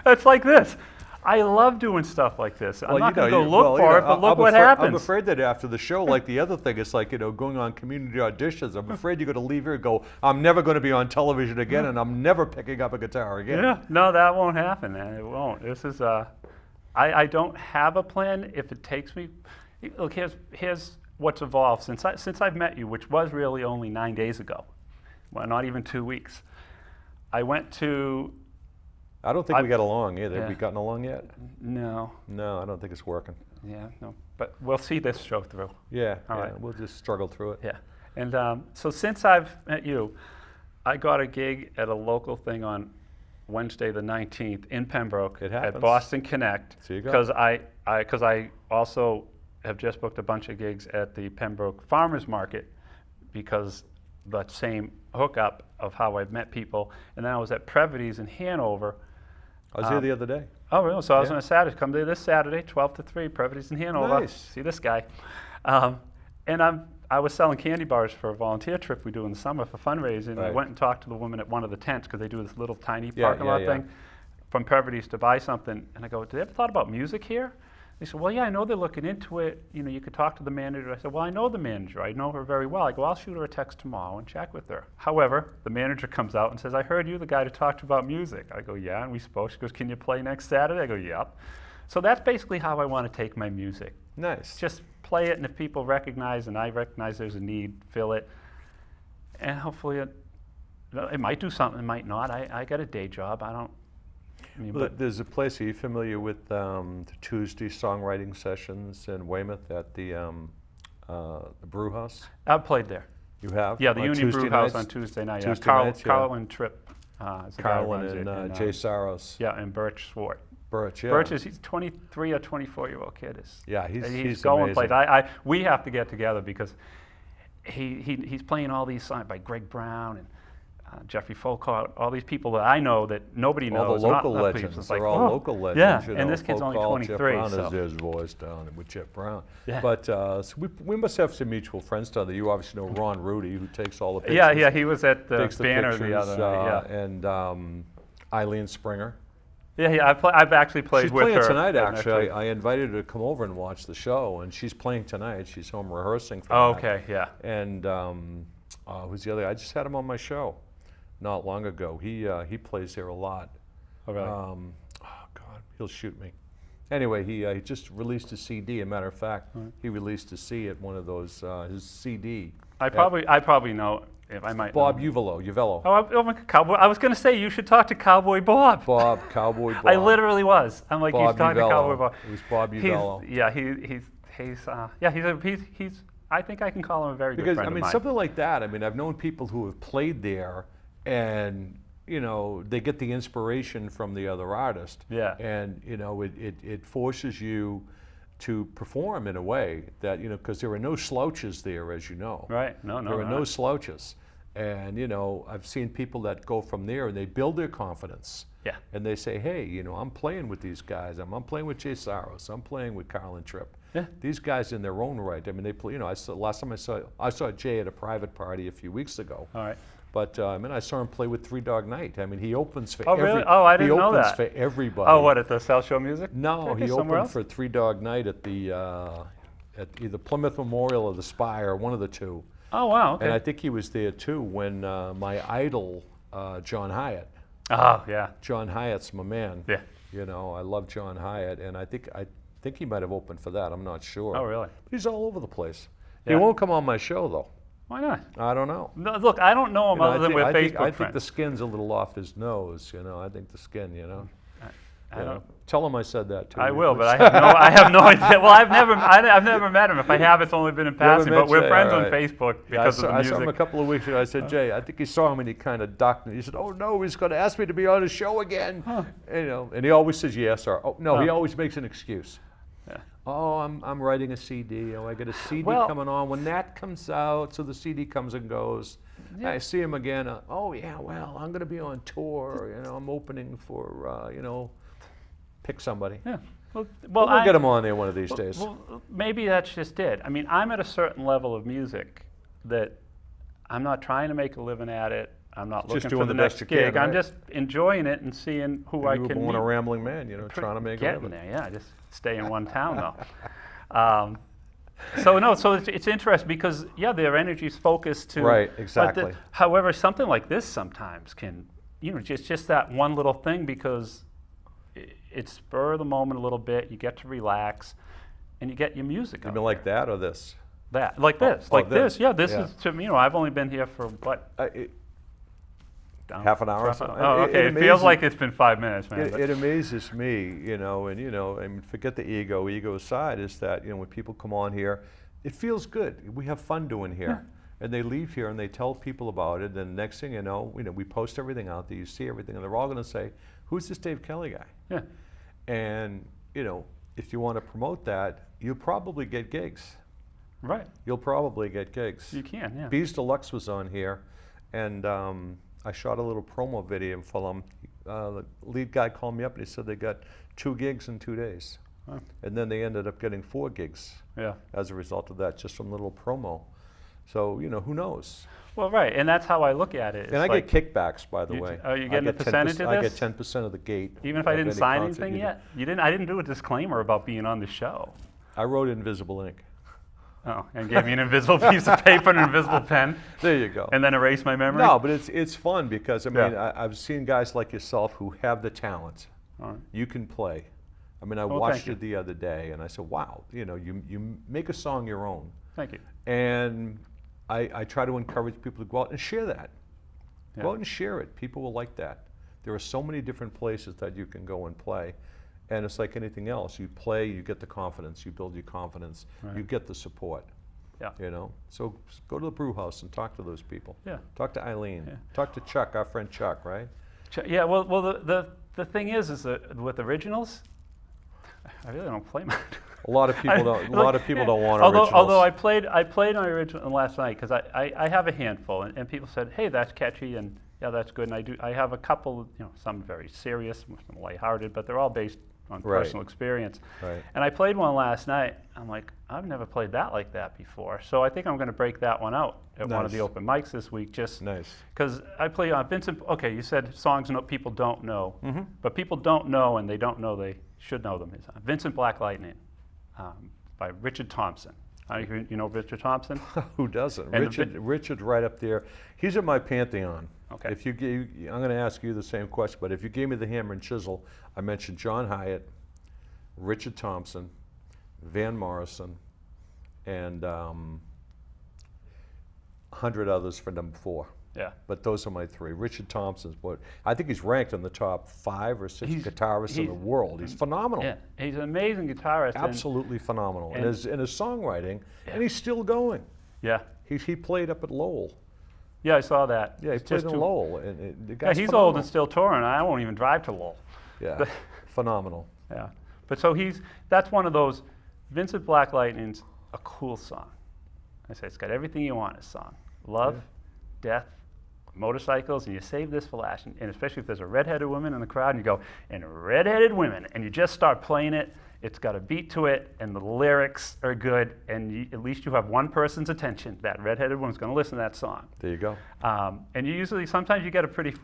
It's like this. I love doing stuff like this. I'm not going to go look for it, but look what happens. I'm afraid that after the show, like the other thing, it's like, going on community auditions. I'm afraid you're going to leave here and go, I'm never going to be on television again, and I'm never picking up a guitar again. Yeah, no, that won't happen, man. It won't. This is, I don't have a plan. If it takes me, look, here's what's evolved since I've met you, which was really only 9 days ago. Well, not even 2 weeks. I went to. I don't think we got along either. Yeah. Have we gotten along yet? No. No, I don't think it's working. Yeah, no. But we'll see this show through. Yeah, All yeah, right. we'll just struggle through it. Yeah. And so since I've met you, I got a gig at a local thing on Wednesday the 19th in Pembroke It at happens. Boston Connect. So you go. Because I also have just booked a bunch of gigs at the Pembroke Farmers Market because that same hookup of how I've met people. And then I was at Previty's in Hanover. I was here the other day. Oh, really? So I was Yeah. on a Saturday. Come there this Saturday, 12 to 3, Previty's in Hanover. Nice. See this guy. And I was selling candy bars for a volunteer trip we do in the summer for fundraising. And I Right. went and talked to the woman at one of the tents because they do this little tiny Yeah, parking yeah, lot yeah. thing from Previty's to buy something. And I go, "Did they ever thought about music here?" They said, "Well, yeah, I know they're looking into it. You could talk to the manager." I said, "Well, I know the manager. I know her very well." I go, "I'll shoot her a text tomorrow and check with her." However, the manager comes out and says, "I heard you the guy to talk to about music." I go, "Yeah," and we spoke. She goes, "Can you play next Saturday?" I go, "Yep." So that's basically how I want to take my music. Nice. Just play it, and if people recognize and I recognize there's a need, fill it. And hopefully it might do something, it might not. I got a day job. But there's a place. Are you familiar with the Tuesday songwriting sessions in Weymouth at the Brew House? I've played there. You have? Yeah, the on Union Tuesday Brew House nights? on Tuesday night. Tuesday Carl, nights, yeah. Carlin Tripp is the guy who Carlin runs and it. Jay Saros. Yeah, and Birch Swart. Birch, yeah. Birch he's 23 or 24-year-old kid. Yeah, he's going amazing. places. We have to get together because he's playing all these songs by Greg Brown and Jeffrey Folkart, all these people that I know that nobody knows. All the local not legends. people. It's They're like, all oh, local legends. Yeah, you and know, this kid's only Folkart, Jeff 23. Brown So. is his voice down with Jeff Brown. Yeah. But so we must have some mutual friends down there. You obviously know Ron Rudy, who takes all the pictures. Yeah, he was at the Takes the Banner pictures, the other night. Yeah, and Eileen Springer. yeah. I've actually played She's with playing her tonight, next actually. week. I invited her to come over and watch the show, and she's playing tonight. She's home rehearsing for Oh, that. okay, yeah. And who's the other? I just had him on my show not long ago. He plays there a lot. Oh, really? Oh God, he'll shoot me. Anyway, he just released a CD. As a matter of fact, he released a C at one of those his CD. I probably know if I might. Bob know. Uvello. Oh, my Cowboy. I was going to say you should talk to Cowboy Bob. Bob, Cowboy Bob. I literally was. I'm like, Bob he's talking to Cowboy Uvello. Bob. It was Bob Uvello. He's I think I can call him a very good Because friend I mean of mine. something like that. I mean I've known people who have played there and you know, they get the inspiration from the other artist. Yeah. And you know, it forces you to perform in a way that, you know, because there are no slouches there, as you know. Right. No, There are no slouches. And you know, I've seen people that go from there and they build their confidence. Yeah. And they say, hey, you know, I'm playing with these guys. I'm playing with Jay Saros. I'm playing with Carlin Tripp. Yeah. These guys in their own right. I mean, they play. You know, last time I saw Jay at a private party a few weeks ago. All right. But I mean, I saw him play with Three Dog Night. I mean, he opens for Oh, really? Oh, I didn't know that. He opens for everybody. Oh, what, at the South Shore Music? No, Okay, he somewhere opened else? for Three Dog Night at the at either Plymouth Memorial or the Spire, one of the two. Oh, wow, okay. And I think he was there too when my idol, John Hyatt. Oh, yeah. John Hyatt's my man. Yeah. You know, I love John Hyatt, and I think he might have opened for that. I'm not sure. Oh, really? But he's all over the place. Yeah. He won't come on my show though. Why not? I don't know. No, look, I don't know him You know, other than we're I Facebook think friends. the skin's a little off his nose. You know, I think the skin. You know. I You know. don't. Tell him I said that too. I will, but I have no idea. Well, I've never met him. If I have, it's only been in passing. met But we're Jay, friends all on right. Facebook Yeah, because of the I saw him a music. couple of weeks ago. I said, Jay, I think he saw him and he kind of ducked. And he said, oh no, he's going to ask me to be on his show again. You know, and he always says yes or oh no. He always makes an excuse. Yeah. Oh, I'm writing a CD. Oh, I got a CD Well- coming on. When that comes out, so the CD comes and goes. I see him again. Oh yeah, well, I'm going to be on tour. You know, I'm opening for you know, pick somebody. Yeah. Well, We'll get him on there one of these days. Well, maybe that's just it. I mean, I'm at a certain level of music that I'm not trying to make a living at it. I'm not Just looking doing for the the best next you gig. can, I'm right? just enjoying it and seeing who I You were can born meet. a rambling man, you know, trying to make a Getting living. there, yeah. Just stay in one town though. So it's interesting because their energy's focused to Right, but exactly. however, something like this sometimes can, you know, just that one little thing because it's spur of the moment a little bit. You get to relax, and you get your music. You out mean like that or this? that, like this, oh, like this. this. Yeah, this Yeah. is to me. You know, I've only been here for what? Half an hour or so. Oh, okay. It feels amazes- like it's been 5 minutes, man. It, but- it amazes me, you know, and you know, I mean, forget the ego. Ego aside, is that you know when people come on here, it feels good. We have fun doing here, and they leave here and they tell people about it. And next thing you know, we post everything out there. You see everything, and they're all going to say, "Who's this Dave Kelly guy?" yeah. And you know, if you want to promote that, you'll probably get gigs. Right. You'll probably get gigs. You can. Yeah. Bees Deluxe was on here, and I shot a little promo video for them. The lead guy called me up and he said they got 2 gigs in 2 days. Wow. And then they ended up getting 4 gigs Yeah. as a result of that, just from a little promo. So, you know, who knows? Well, right, and that's how I look at it. And It's I like, get kickbacks, by the You way. d- are you I getting a get percentage 10%, of I this? get 10% of the gate. even if I of didn't any sign concert anything you do. yet, I didn't do a disclaimer about being on the show. I wrote invisible ink. Oh, and gave me an invisible piece of paper and an invisible pen, There you go. and then erased my memory. No, but it's fun because, I mean, Yeah. I've seen guys like yourself who have the talent. All right. You can play. I mean, I Well, watched thank you. it the other day, and I said, "Wow, you know, you make a song your own." Thank you. And I try to encourage people to go out and share that. Yeah. Go out and share it. People will like that. There are so many different places that you can go and play, and it's like anything else. You play, you get the confidence, you build your confidence, you Right. get the support. Yeah. You know, so go to the brew house and talk to those people. Yeah. Talk to Eileen. Yeah. Talk to Chuck, our friend Chuck, right? Yeah. Well, the thing is that with originals, I really don't play much. A lot of people don't. A lot of people don't want although, originals. Although I played my original last night because I have a handful, and people said, "Hey, that's catchy," and yeah, that's good. And I have a couple, you know, some very serious, some lighthearted, but they're all based on Right. personal experience. Right. And I played one last night. I'm like, I've never played that like that before. So I think I'm going to break that one out at one of the Nice. open mics this week, just Nice. because I play on Vincent. Okay, you said songs people don't know, Mm-hmm. but people don't know, and they don't know they should know them. Is Vincent Black Lightning by Richard Thompson. You know Richard Thompson? Who doesn't? And Richard's right up there. He's in my pantheon. Okay. If you gave, I'm going to ask you the same question, but if you gave me the hammer and chisel, I mentioned John Hyatt, Richard Thompson, Van Morrison, and 100 others for number 4. Yeah. But those are my 3. Richard Thompson's, but I think he's ranked in the top 5 or 6 guitarists in the world. He's phenomenal. Yeah, he's an amazing guitarist. and- Absolutely phenomenal. And and- his songwriting, and he's still going. yeah. He played up at Lowell Yeah, I saw that. Yeah, he It's played just in too- Lowell, and the Yeah, guy's he's phenomenal. old and still touring. I won't even drive to Lowell. Yeah, phenomenal. Yeah, but so that's one of those. Vincent Black Lightning's a cool song. I say it's got everything you want in a song: love, Yeah. death, motorcycles, and you save this for last. And especially if there's a redheaded woman in the crowd, and you go, and redheaded women, and you just start playing it. It's got a beat to it, and the lyrics are good, and at least you have one person's attention. That redheaded woman's going to listen to that song. There you go. And you sometimes you get a pretty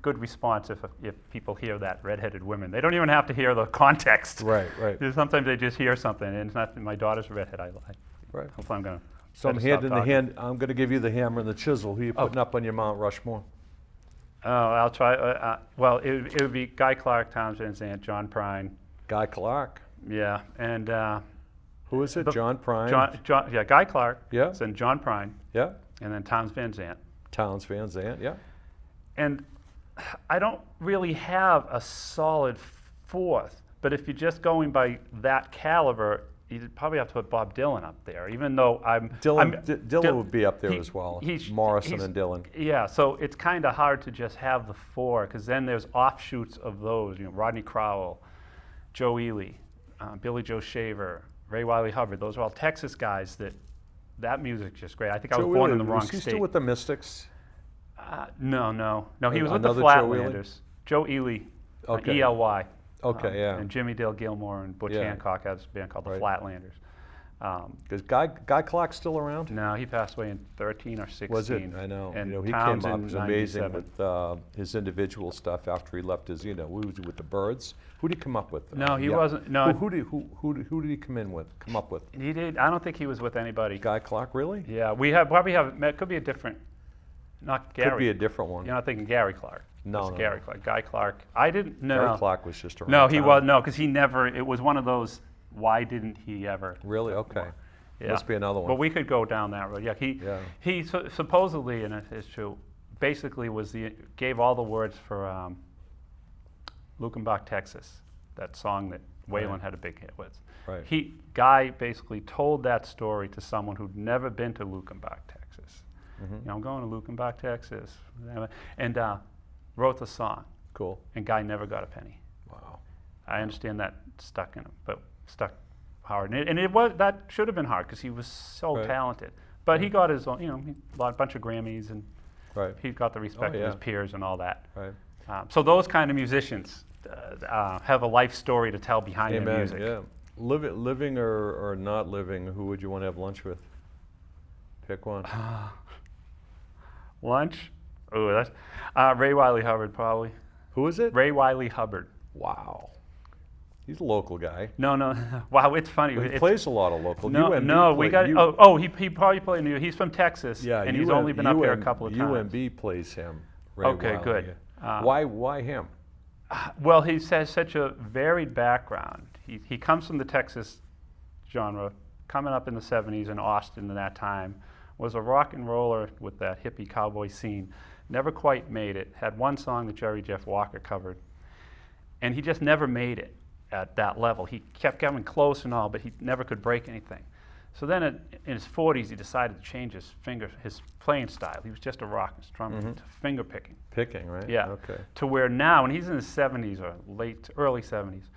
good response if people hear that redheaded women. They don't even have to hear the context. Right, right. Sometimes they just hear something, and it's not. My daughter's a redhead. Right. Hopefully, I'm gonna. So I'm better stop talking. I'm going to give you the hammer and the chisel. Who are you putting up on your Mount Rushmore? Oh, I'll try. Well, it would be Guy Clark, Townes Van Zandt, John Prine. Guy Clark. Yeah, and Who is it? John Prine. Yeah, Guy Clark. Yeah. Then John Prine, Yeah. and then Townes Van Zandt. Townes Van Zandt. Yeah. And I don't really have a solid fourth, but if you're just going by that caliber, you'd probably have to put Bob Dylan up there, even though Dylan would be up there as well. Morrison and Dylan. Yeah, so it's kind of hard to just have the four, because then there's offshoots of those, Rodney Crowell, Joe Ely, Billy Joe Shaver, Ray Wiley Hubbard. Those are all Texas guys that music's just great. I think I was born in the wrong Was he state. still with the Mystics? No, he was with the Another Joe Ely? Flatlanders. Joe Ely, Okay. ELY. Okay, yeah. And Jimmy Dale Gilmore and Butch Yeah. Hancock has a band called the Right. Flatlanders. Is Guy Clark still around? No, he passed away in 13 or 16. Was it? I know. And He Townes came up. in It was amazing 97. with his individual stuff after he left his, who was he with the Birds? Who did he come up with? No, he wasn't. No. Who did he come up with? He did. I don't think he was with anybody. Guy Clark, really? Yeah, probably have. It could be a different. Not Gary. Could be a different one. You're not thinking Gary Clark. No, It's no, Gary no. Clark. Guy Clark. I didn't know. Gary Clark was just around No, he town. was no, because he never. It was one of those. Why didn't he ever? Really? Okay. Yeah. Must be another one. But we could go down that road. Yeah, he supposedly, and it's true, basically gave all the words for Lukenbach, Texas, that song that Waylon Right. had a big hit with. Right. Guy basically told that story to someone who'd never been to Lukenbach, Texas. Mhm. I'm going to Lukenbach, Texas, and wrote the song. Cool. And Guy never got a penny. Wow. I understand that stuck in him, but stuck hard. And that should have been hard because he was so Right. talented. But he got his own, he got a bunch of Grammys, and Right. he got the respect Oh, of his yeah. peers and all that. Right. So those kind of musicians have a life story to tell behind their Amen. music. Yeah. Living or not living, who would you want to have lunch with? Pick one. Lunch? Oh, that's Ray Wiley Hubbard, probably. Who is it? Ray Wiley Hubbard. Wow. He's a local guy. No. Wow, it's funny. He It's- plays a lot of local. No, UMB we play- got. He probably played New York. He's from Texas, Yeah, and he's only been up here a couple of times. UMB plays him. Ray Okay, Wiley. good. Why him? Well, he has such a varied background. He comes from the Texas genre, coming up in the 70s in Austin at that time, was a rock and roller with that hippie cowboy scene. Never quite made it. Had one song that Jerry Jeff Walker covered, and he just never made it at that level. He kept coming close and all, but he never could break anything. So then in his 40s, he decided to change his playing style. He was just a rock and strummer to finger picking. Picking, right? Yeah. Okay. To where now, and he's in his 70s or early 70s,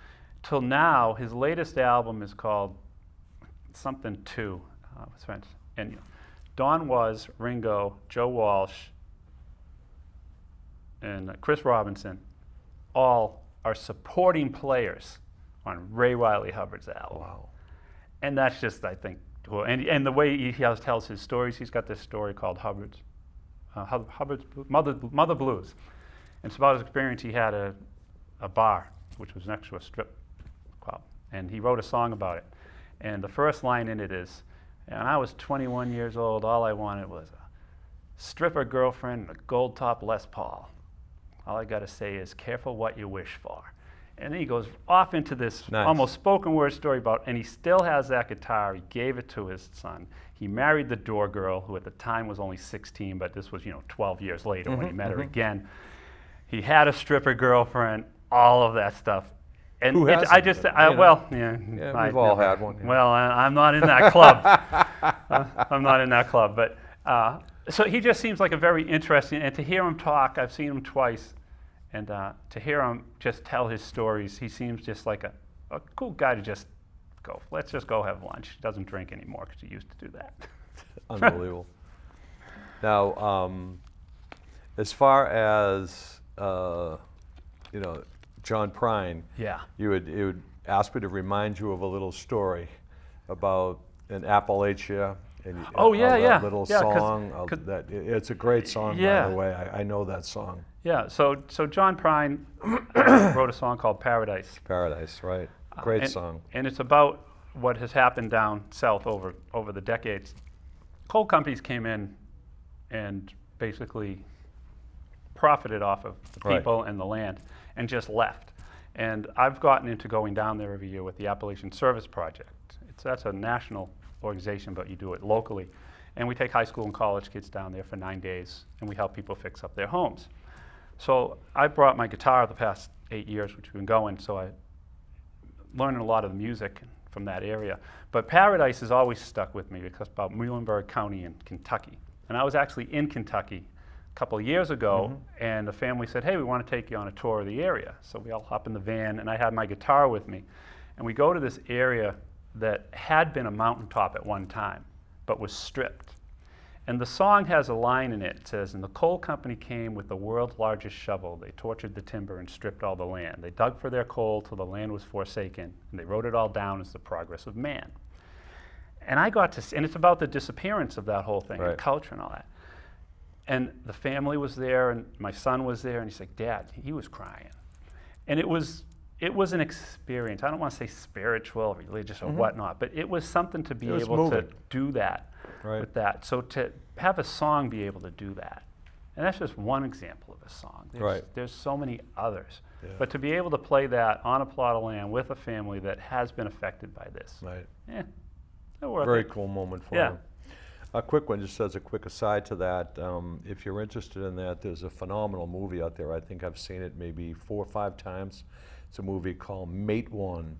till now, his latest album is called something 2. And Don Was, Ringo, Joe Walsh, and Chris Robinson all are supporting players on Ray Wiley Hubbard's album. Wow. And that's just, I think, cool. And the way he tells his stories, he's got this story called Hubbard's Mother Blues. And it's about his experience. He had a bar, which was next to a strip club, and he wrote a song about it. And the first line in it is, "When I was 21 years old, all I wanted was a stripper girlfriend and a gold-top Les Paul. All I got to say is, careful what you wish for." And then he goes off into this Nice. almost spoken word story about, and he still has that guitar. He gave it to his son. He married the door girl, who at the time was only 16, but this was 12 years later when he met her again. He had a stripper girlfriend, all of that stuff. And Who hasn't? I just, well, yeah. Yeah, we've all had one, yeah. Well, I'm not in that club. I'm not in that club, but So he just seems like a very interesting, and to hear him talk, I've seen him twice, and to hear him just tell his stories, he seems just like a cool guy to just go, let's just go have lunch. He doesn't drink anymore because he used to do that. Unbelievable. Now, as far as John Prine, Yeah. you would ask me to remind you of a little story about in Appalachia. And Oh, yeah, that yeah. little Yeah, 'cause- song. It's a great song, Yeah. by the way. I know that song. Yeah, so John Prine wrote a song called Paradise. Paradise, right? Great and, song. And it's about what has happened down south over the decades. Coal companies came in and basically profited off of the Right. people and the land and just left. And I've gotten into going down there every year with the Appalachian Service Project. That's a national organization, but you do it locally. And we take high school and college kids down there for 9 days, and we help people fix up their homes. So I brought my guitar the past 8 years, which we've been going, so I learned a lot of the music from that area. But Paradise has always stuck with me because it's about Muhlenberg County in Kentucky. And I was actually in Kentucky a couple of years ago, and the family said, hey, we want to take you on a tour of the area. So we all hop in the van, and I had my guitar with me. And we go to this area that had been a mountaintop at one time, but was stripped. And the song has a line in it. It says, and the coal company came with the world's largest shovel. They tortured the timber and stripped all the land. They dug for their coal till the land was forsaken, and they wrote it all down as the progress of man. And I got to, and it's about the disappearance of that whole thing, Right. and culture and all that. And the family was there, and my son was there, and he's like, Dad, he was crying. And it was an experience. I don't want to say spiritual, religious, or whatnot, but it was something to be It was able moving. to do that Right. with that. So to have a song be able to do that, and that's just one example of a song. Right. There's so many others. Yeah. But to be able to play that on a plot of land with a family that has been affected by this, Right. they're worth Very it. cool moment for Yeah. him. A quick one, just as a quick aside to that, if you're interested in that, there's a phenomenal movie out there. I think I've seen it maybe 4 or 5 times. It's a movie called Mate One.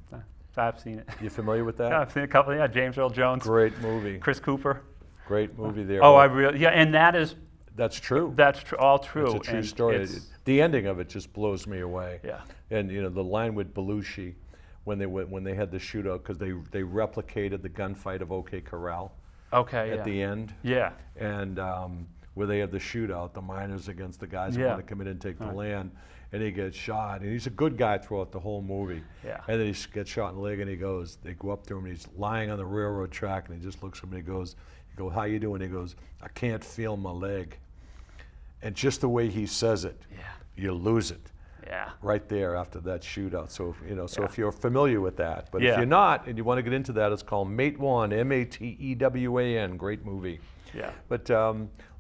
I've seen it. You familiar with that? Yeah, I've seen a couple. Yeah, James Earl Jones, Great movie. Chris Cooper. Great movie there. Oh, I really, yeah, and that's all true. It's a true and story. it's- The ending of it just blows me away. Yeah. And the line with Belushi, when they had the shootout, because they replicated the gunfight of OK Corral Okay. at yeah. the end, Yeah. and where they have the shootout, the miners against the guys who Yeah. want to come in and take the land, and he gets shot, and he's a good guy throughout the whole movie. Yeah. And then he gets shot in the leg, and they go up to him, and he's lying on the railroad track, and he just looks at him, and he goes, how you doing? He goes, I can't feel my leg. And just the way he says it, you lose it Yeah. right there after that shootout. So Yeah. if you're familiar with that, but if Yeah. you're not and you want to get into that, it's called Mate One, Matewan. Great movie. Yeah. But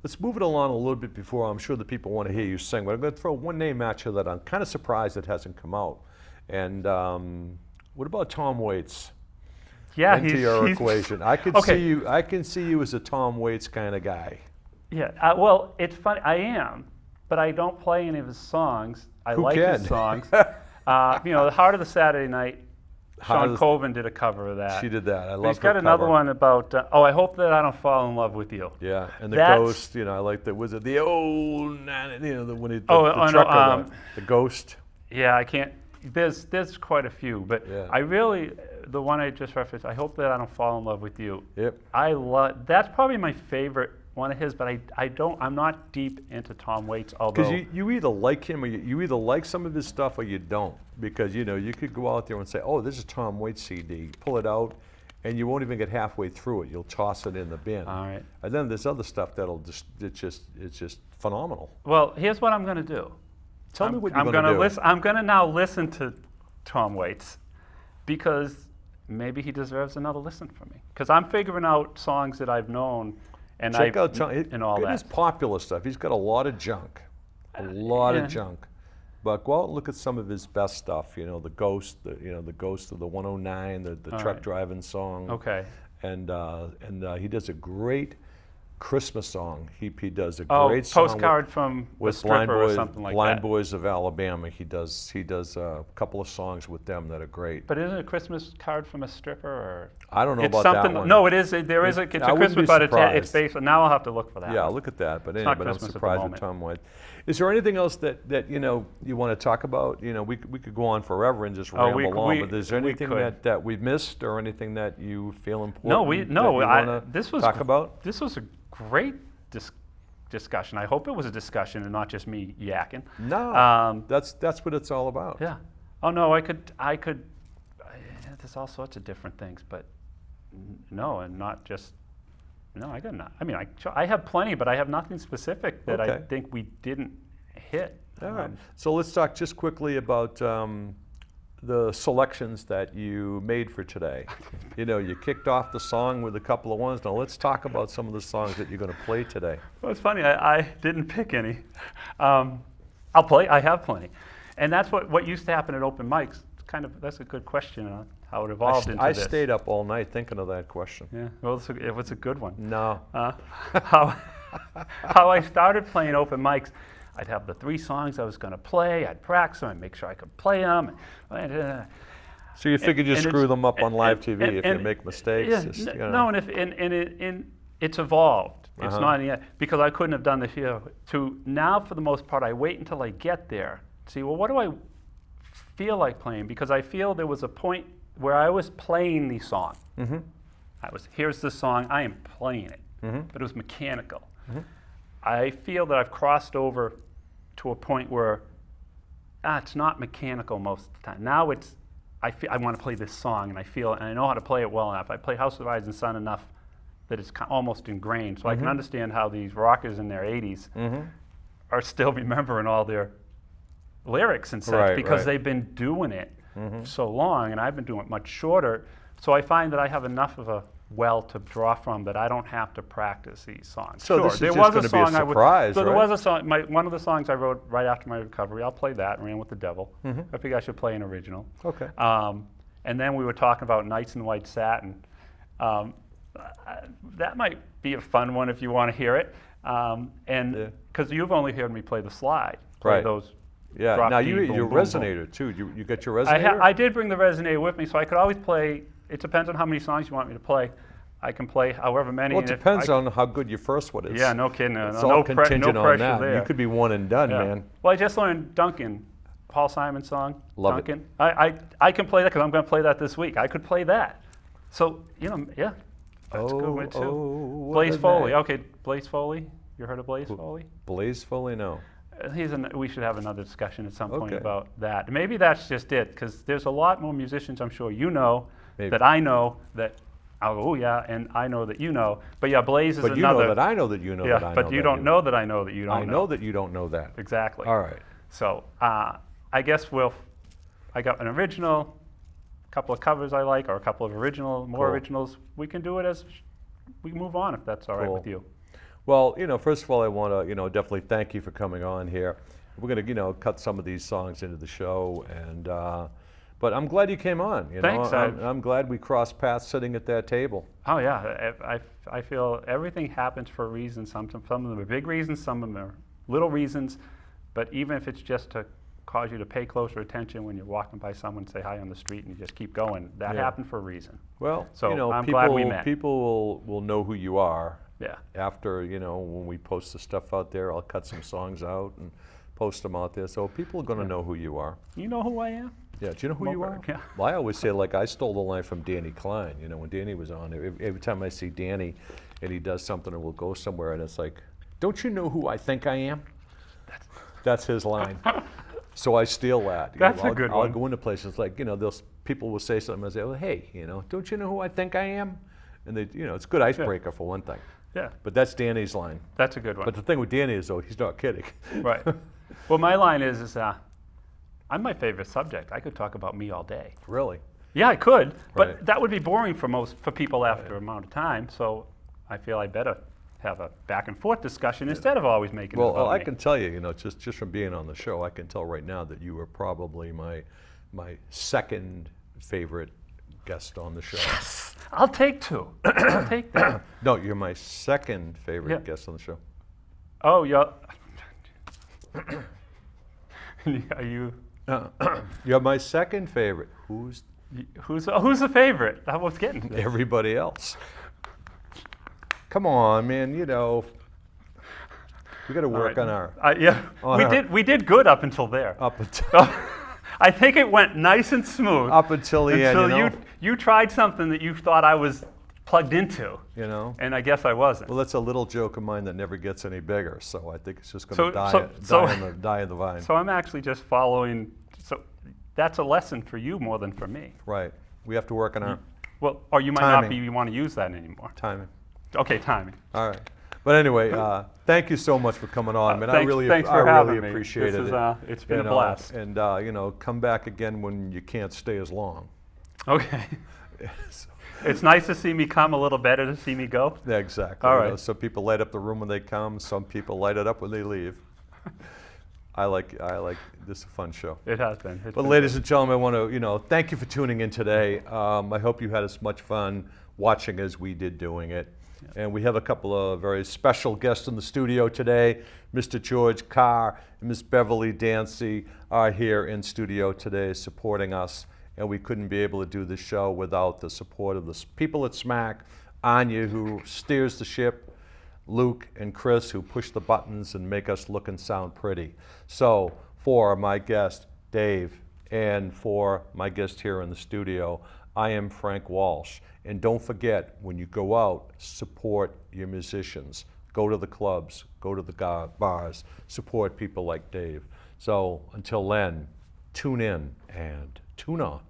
let's move it along a little bit before I'm sure the people want to hear you sing. But I'm going to throw one name at you that I'm kind of surprised it hasn't come out. And what about Tom Waits? Yeah. Into your equation. I can Okay. see you. I can see you as a Tom Waits kind of guy. Yeah. Well, it's funny. I am, but I don't play any of his songs. I Who like can? his songs. The Heart of the Saturday Night. Heart Sean of the- Colvin did a cover of that. She did that. I But love he's got her another cover. one about. I hope that I don't fall in love with you. Yeah, and the That's- ghost. I like the was it the old when he the Oh, no, trucker, the ghost. Yeah, I can't. There's quite a few, but Yeah. I really the one I just referenced. I hope that I don't fall in love with you. Yep. I love. That's probably my favorite one of his, but I don't. I'm not deep into Tom Waits, although. Because you either like him or you either like some of his stuff or you don't. Because you could go out there and say, oh, this is Tom Waits CD. Pull it out, and you won't even get halfway through it. You'll toss it in the bin. All right. And then there's other stuff that'll it's just phenomenal. Well, here's what I'm going to do. Tell me what you're I'm going to do. listen. I'm going to now listen to Tom Waits because maybe he deserves another listen from me. Because I'm figuring out songs that I've known and Check out Tom. and all His that. popular stuff. He's got a lot of junk. A lot yeah. of junk. But go out and look at some of his best stuff. The Ghost. The Ghost of the 109. The All truck right. driving song. Okay. And he does a great Christmas song. He does a Oh, great song Postcard from a with Blind Stripper or Boys, something like Blind that. Boys of Alabama. He does a couple of songs with them that are great. But isn't it a Christmas card from a stripper, or I don't know it's about something? that one. No, it is. There is. It's I a wouldn't Christmas, be but it's surprised. based. Now I'll have to look for that. Yeah, one. look at that. But not anyway, but I'm Christmas at the surprised that moment. Tom went. Is there anything else that you know you want to talk about? You know, we could go on forever and just Oh, ramble on. But is there we anything could. that we've missed or anything that you feel important? No, that you wanna this was talk about. This was a great discussion. I hope it was a discussion and not just me yakking. No, that's what it's all about. Yeah. Oh no, I could. There's all sorts of different things, but no, and not just. No, I got not. I mean, I have plenty, but I have nothing specific that I Okay. think we didn't hit. All right. So let's talk just quickly about the selections that you made for today. You know, you kicked off the song with a couple of ones. Now let's talk about some of the songs that you're going to play today. Well, it's funny. I didn't pick any. I'll play. I have plenty, and that's what used to happen at open mics. It's kind of that's a good question on how it evolved into I this. stayed up all night thinking of that question. Yeah. Well, it was a good one. No. How I started playing open mics, I'd have the 3 songs I was going to play. I'd practice them and make sure I could play them. So you figured you and screw it's- them up on live TV if you and- make mistakes? Yeah, just, you know. no, and it's evolved. It's Uh-huh. not yet because I couldn't have done this here. To now, for the most part, I wait until I get there. See, well, what do I feel like playing? Because I feel there was a point where I was playing the song. Mm-hmm. Here's the song. I am playing it, Mm-hmm. but it was mechanical. I feel that I've crossed over to a point where it's not mechanical most of the time. Now I want to play this song, and I know how to play it well enough. I play House of the Rising Sun enough that it's almost ingrained, so I can understand how these rockers in their 80s are still remembering all their lyrics and such Right, because right. they've been doing it so long, and I've been doing it much shorter. So I find that I have enough of a well to draw from that I don't have to practice these songs. So sure, this is there just was gonna a be a song I would. surprise, So there right? was a song. One of the songs I wrote right after my recovery. I'll play that. Ran with the Devil. I figure I should play an original. Okay. And then we were talking about Nights in White Satin. That might be a fun one if you want to hear it. And Yeah. because you've only heard me play the slide, play Right. those. Yeah. drop Now D, you boom, your boom, boom. resonator too. You got your resonator? I did bring the resonator with me, so I could always play. It depends on how many songs you want me to play. I can play however many. Well, it and if depends I- on how good your first one is. Yeah, no kidding. It's no all pre- contingent no on pressure that. there. You could be one and done, Yeah. man. Well, I just learned Duncan, Paul Simon song. Love it. Duncan. I can play that because I'm going to play that this week. I could play that. So yeah, that's a good one too. what Blaze a Foley. night. Okay, Blaze Foley. You heard of Blaze Foley? Blaze Foley, no. We should have another discussion at some point Okay. about that. Maybe that's just it, because there's a lot more musicians I'm sure you know Maybe. that I know that I'll go, oh yeah, and I know that you know. But yeah, Blaze is But you another. know that I know that you know yeah, that I know but you that don't know that I know that you don't I know that you don't know that. Exactly. All right. So I guess I got an original, a couple of covers I like, or a couple of more Cool. originals. We can do it as we move on if that's all right with Cool. you. Well, first of all, I want to, definitely thank you for coming on here. We're going to, cut some of these songs into the show, and but I'm glad you came on. Thanks, I'm glad we crossed paths sitting at that table. Oh yeah, I feel everything happens for a reason. Some of them are big reasons, some of them are little reasons. But even if it's just to cause you to pay closer attention when you're walking by someone, say hi on the street, and you just keep going, that Yeah. happened for a reason. Well, So I'm people, glad we met. people will know who you are Yeah. after, when we post the stuff out there. I'll cut some songs out and post them out there, so people are going to know who you are. You know who I am? Yeah, do you know who you are? Yeah. Well, I always say, like, I stole the line from Danny Klein. When Danny was on, every time I see Danny and he does something or we'll go somewhere and it's like, don't you know who I think I am? That's his line. So I steal that. That's a I'll, good I'll one. go into places like, those people will say something and say, well, hey, don't you know who I think I am? And they, it's a good icebreaker for one thing. Yeah, But that's Danny's line. that's a good one. But the thing with Danny is, though, he's not kidding. Right. Well, my line is I'm my favorite subject. I could talk about me all day. Really? Yeah, I could, but Right. that would be boring for people after an amount of time. So I feel I better have a back and forth discussion instead of always making it Well, about I me. can tell you, just from being on the show, I can tell right now that you were probably my second favorite guest on the show. I'll take 2. I'll take that. No, you're my second favorite Yeah. guest on the show. Oh, you're. Are you? You're my second favorite. Who's Who's the favorite? I was getting this. everybody else? Come on, man. You know, we got to work on our Yeah, on our- we did good up until there. up until I think it went nice and smooth up until the end. until You know, you tried something that you thought I was plugged into, you know. and I guess I wasn't. Well, that's a little joke of mine that never gets any bigger. So I think it's just going So- to so- die in the vine. So I'm actually just following. So that's a lesson for you more than for me. Right. We have to work on our Well, or you might not Timing. be. You want to use that anymore. timing. Okay, timing. All right. But anyway, thank you so much for coming on, man. Thanks I for having really me. appreciate This it. is, it's been You a know, blast. And you know, come back again when you can't stay as long. Okay. So- It's nice to see me come, a little better to see me go. Yeah, exactly. All You know, right. some people light up the room when they come. Some people light it up when they leave. I like. This is a fun show. It has been. It's But been ladies and gentlemen, I want to thank you for tuning in today. I hope you had as much fun watching as we did doing it. And we have a couple of very special guests in the studio today. Mr. George Carr and Miss Beverly Dancy are here in studio today supporting us. And we couldn't be able to do this show without the support of the people at SMAC, Anya, who steers the ship, Luke and Chris, who push the buttons and make us look and sound pretty. So for my guest, Dave, and for my guest here in the studio, I am Frank Walsh. And don't forget, when you go out, support your musicians. Go to the clubs, go to the bars, support people like Dave. So until then, tune in and tune on.